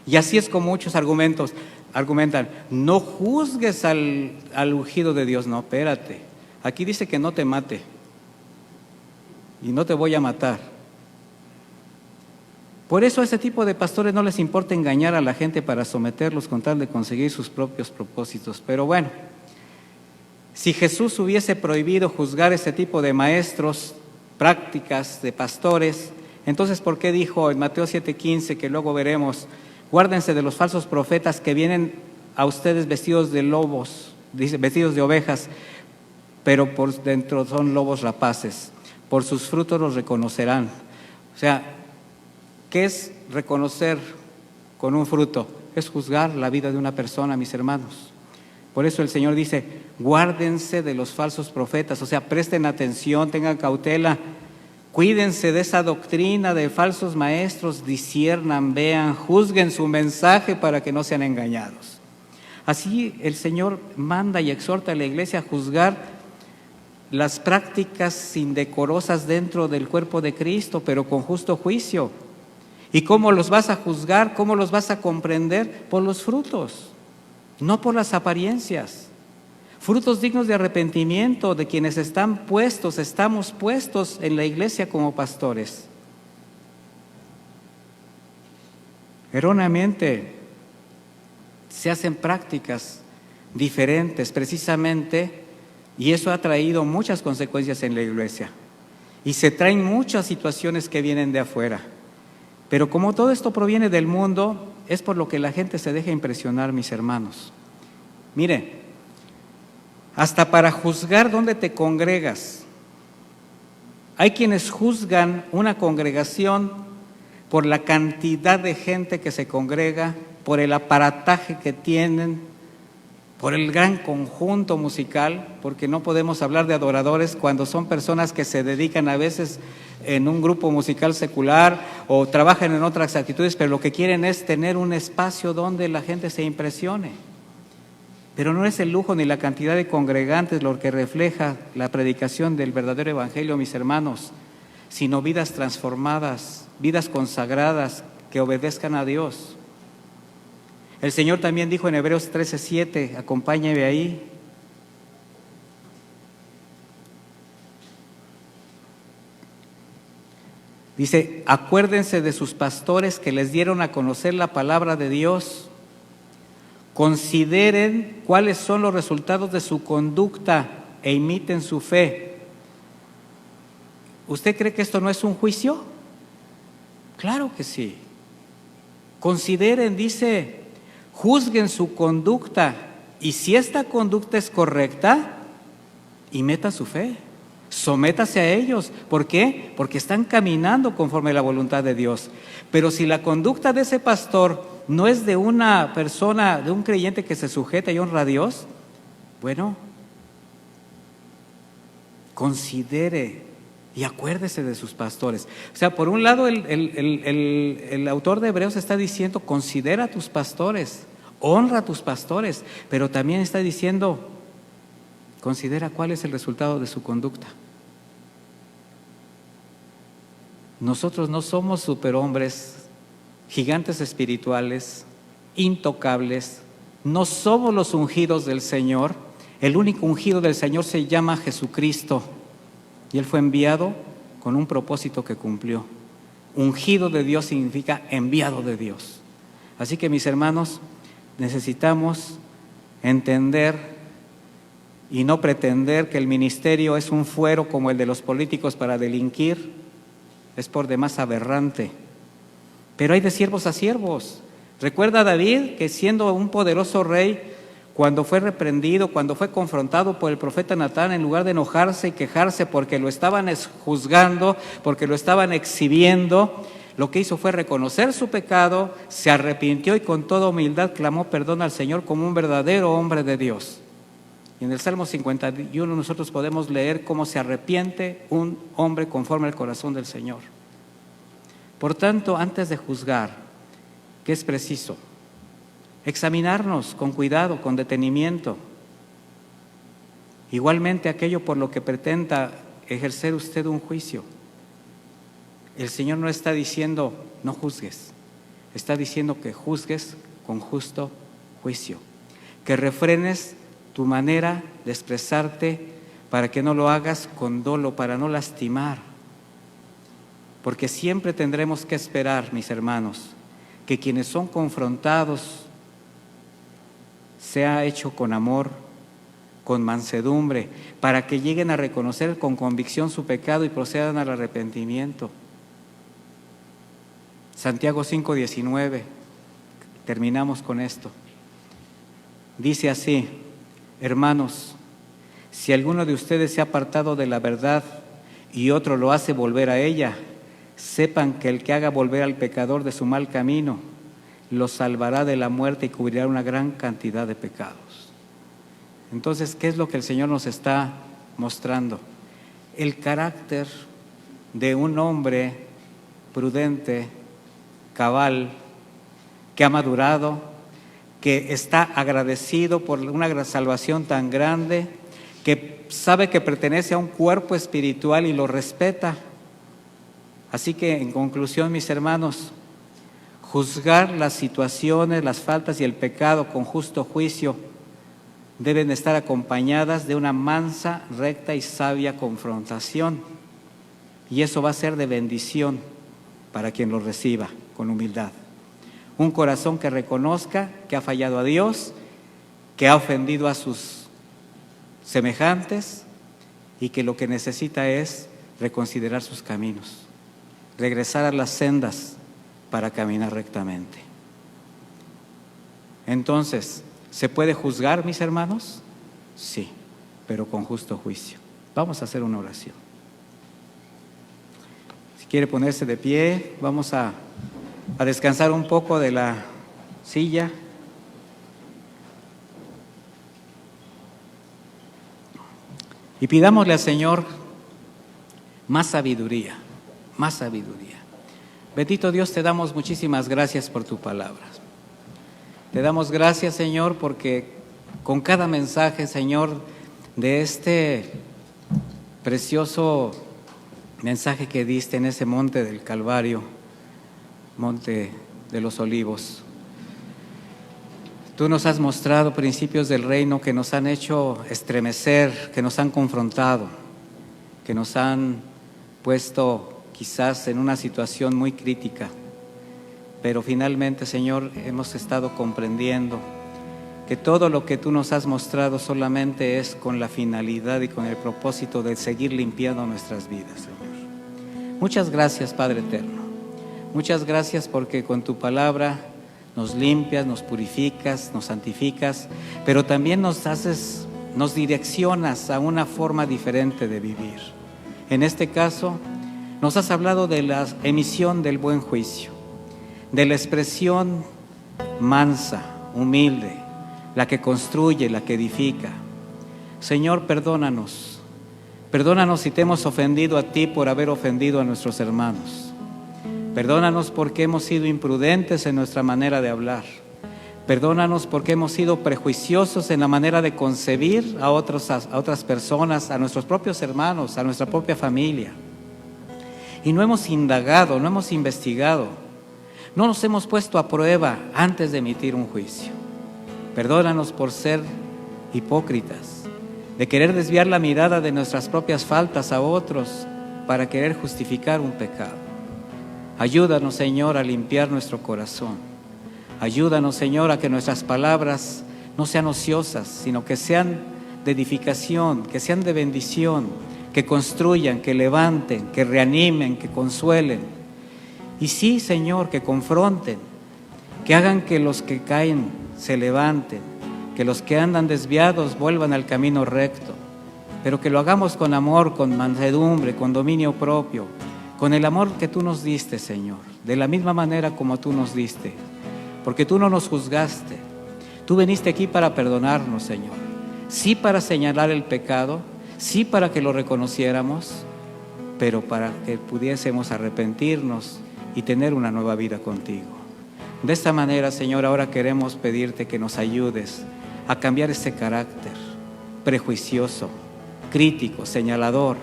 Y así es como muchos argumentan, no juzgues al ungido de Dios. No, espérate, aquí dice que no te mate y no te voy a matar. Por eso a ese tipo de pastores no les importa engañar a la gente para someterlos con tal de conseguir sus propios propósitos. Pero bueno, si Jesús hubiese prohibido juzgar ese tipo de maestros, prácticas de pastores, entonces ¿por qué dijo en Mateo 7:15, que luego veremos, guárdense de los falsos profetas que vienen a ustedes vestidos de lobos, vestidos de ovejas, pero por dentro son lobos rapaces? Por sus frutos los reconocerán. O sea, ¿qué es reconocer con un fruto? Es juzgar la vida de una persona, mis hermanos. Por eso el Señor dice, guárdense de los falsos profetas, o sea, presten atención, tengan cautela, Cuídense de esa doctrina de falsos maestros, disciernan, vean, juzguen su mensaje para que no sean engañados. Así el Señor manda y exhorta a la iglesia a juzgar las prácticas indecorosas dentro del cuerpo de Cristo, pero con justo juicio. ¿Y cómo los vas a juzgar? ¿Cómo los vas a comprender? Por los frutos, no por las apariencias. Frutos dignos de arrepentimiento de quienes estamos puestos en la iglesia como pastores. Erróneamente se hacen prácticas diferentes precisamente, y eso ha traído muchas consecuencias en la iglesia. Y se traen muchas situaciones que vienen de afuera. Pero como todo esto proviene del mundo, es por lo que la gente se deja impresionar, mis hermanos. Mire, hasta para juzgar dónde te congregas. Hay quienes juzgan una congregación por la cantidad de gente que se congrega, por el aparataje que tienen, por el gran conjunto musical, porque no podemos hablar de adoradores cuando son personas que se dedican a veces en un grupo musical secular o trabajan en otras actitudes, pero lo que quieren es tener un espacio donde la gente se impresione. Pero no es el lujo ni la cantidad de congregantes lo que refleja la predicación del verdadero evangelio, mis hermanos, sino vidas transformadas, vidas consagradas que obedezcan a Dios. El Señor también dijo en Hebreos 13:7, acompáñeme ahí. Dice, acuérdense de sus pastores que les dieron a conocer la palabra de Dios. Consideren cuáles son los resultados de su conducta e imiten su fe. ¿Usted cree que esto no es un juicio? Claro que sí. Consideren, dice, juzguen su conducta, y si esta conducta es correcta, imita su fe. Sométase a ellos. ¿Por qué? Porque están caminando conforme a la voluntad de Dios. Pero si la conducta de ese pastor no es de una persona, de un creyente que se sujeta y honra a Dios, bueno, considere y acuérdese de sus pastores. O sea, por un lado el autor de Hebreos está diciendo, considera a tus pastores, honra a tus pastores, pero también está diciendo, considera cuál es el resultado de su conducta. Nosotros no somos superhombres, gigantes espirituales, intocables, no somos los ungidos del Señor. El único ungido del Señor se llama Jesucristo, y Él fue enviado con un propósito que cumplió. Ungido de Dios significa enviado de Dios. Así que, mis hermanos, necesitamos entender y no pretender que el ministerio es un fuero como el de los políticos para delinquir. Es por demás aberrante. Pero hay de siervos a siervos. Recuerda a David que siendo un poderoso rey, cuando fue reprendido, cuando fue confrontado por el profeta Natán, en lugar de enojarse y quejarse porque lo estaban juzgando, porque lo estaban exhibiendo, lo que hizo fue reconocer su pecado, se arrepintió y con toda humildad clamó perdón al Señor como un verdadero hombre de Dios. Y en el Salmo 51 nosotros podemos leer cómo se arrepiente un hombre conforme al corazón del Señor. Por tanto, antes de juzgar, ¿qué es preciso? Examinarnos con cuidado, con detenimiento. Igualmente aquello por lo que pretenda ejercer usted un juicio. El Señor no está diciendo no juzgues, está diciendo que juzgues con justo juicio, que refrenes tu manera de expresarte para que no lo hagas con dolo, para no lastimar. Porque siempre tendremos que esperar, mis hermanos, que quienes son confrontados sea hecho con amor, con mansedumbre, para que lleguen a reconocer con convicción su pecado y procedan al arrepentimiento. Santiago 5:19, terminamos con esto. Dice así: hermanos, si alguno de ustedes se ha apartado de la verdad y otro lo hace volver a ella, sepan que el que haga volver al pecador de su mal camino, lo salvará de la muerte y cubrirá una gran cantidad de pecados. Entonces, ¿qué es lo que el Señor nos está mostrando? El carácter de un hombre prudente, cabal, que ha madurado, que está agradecido por una salvación tan grande, que sabe que pertenece a un cuerpo espiritual y lo respeta. Así que, en conclusión, mis hermanos, juzgar las situaciones, las faltas y el pecado con justo juicio deben estar acompañadas de una mansa, recta y sabia confrontación. Y eso va a ser de bendición para quien lo reciba con humildad. Un corazón que reconozca que ha fallado a Dios, que ha ofendido a sus semejantes y que lo que necesita es reconsiderar sus caminos, regresar a las sendas para caminar rectamente. Entonces, ¿se puede juzgar, mis hermanos? Sí, pero con justo juicio. Vamos a hacer una oración. Si quiere ponerse de pie, vamos a descansar un poco de la silla. Y pidámosle al Señor más sabiduría, más sabiduría. Bendito Dios, te damos muchísimas gracias por tu palabra. Te damos gracias, Señor, porque con cada mensaje, Señor, de este precioso mensaje que diste en ese monte del Calvario, monte de los Olivos, tú nos has mostrado principios del reino que nos han hecho estremecer, que nos han confrontado, que nos han puesto quizás en una situación muy crítica, pero finalmente, Señor, hemos estado comprendiendo que todo lo que tú nos has mostrado solamente es con la finalidad y con el propósito de seguir limpiando nuestras vidas, Señor. Muchas gracias, Padre eterno. Muchas gracias porque con tu palabra nos limpias, nos purificas, nos santificas, pero también nos direccionas a una forma diferente de vivir. En este caso, nos has hablado de la emisión del buen juicio, de la expresión mansa, humilde, la que construye, la que edifica. Señor, perdónanos. Perdónanos si te hemos ofendido a ti por haber ofendido a nuestros hermanos. Perdónanos porque hemos sido imprudentes en nuestra manera de hablar. Perdónanos porque hemos sido prejuiciosos en la manera de concebir a otras personas, a nuestros propios hermanos, a nuestra propia familia. Y no hemos indagado, no hemos investigado, no nos hemos puesto a prueba antes de emitir un juicio. Perdónanos por ser hipócritas, de querer desviar la mirada de nuestras propias faltas a otros para querer justificar un pecado. Ayúdanos, Señor, a limpiar nuestro corazón. Ayúdanos, Señor, a que nuestras palabras no sean ociosas, sino que sean de edificación, que sean de bendición, que construyan, que levanten, que reanimen, que consuelen. Y sí, Señor, que confronten, que hagan que los que caen se levanten, que los que andan desviados vuelvan al camino recto, pero que lo hagamos con amor, con mansedumbre, con dominio propio, con el amor que tú nos diste, Señor, de la misma manera como tú nos diste, porque tú no nos juzgaste, tú viniste aquí para perdonarnos, Señor, sí para señalar el pecado, sí para que lo reconociéramos, pero para que pudiésemos arrepentirnos y tener una nueva vida contigo. De esta manera, Señor, ahora queremos pedirte que nos ayudes a cambiar ese carácter prejuicioso, crítico, señalador,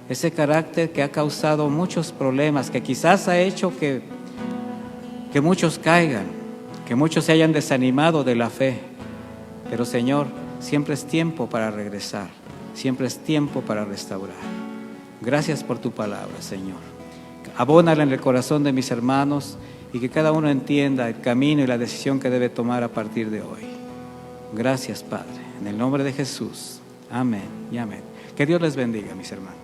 ese carácter que ha causado muchos problemas, que quizás ha hecho que muchos caigan, que muchos se hayan desanimado de la fe. Pero, Señor, siempre es tiempo para regresar, siempre es tiempo para restaurar. Gracias por tu palabra, Señor. Abónala en el corazón de mis hermanos y que cada uno entienda el camino y la decisión que debe tomar a partir de hoy. Gracias, Padre, en el nombre de Jesús. Amén y amén. Que Dios les bendiga, mis hermanos.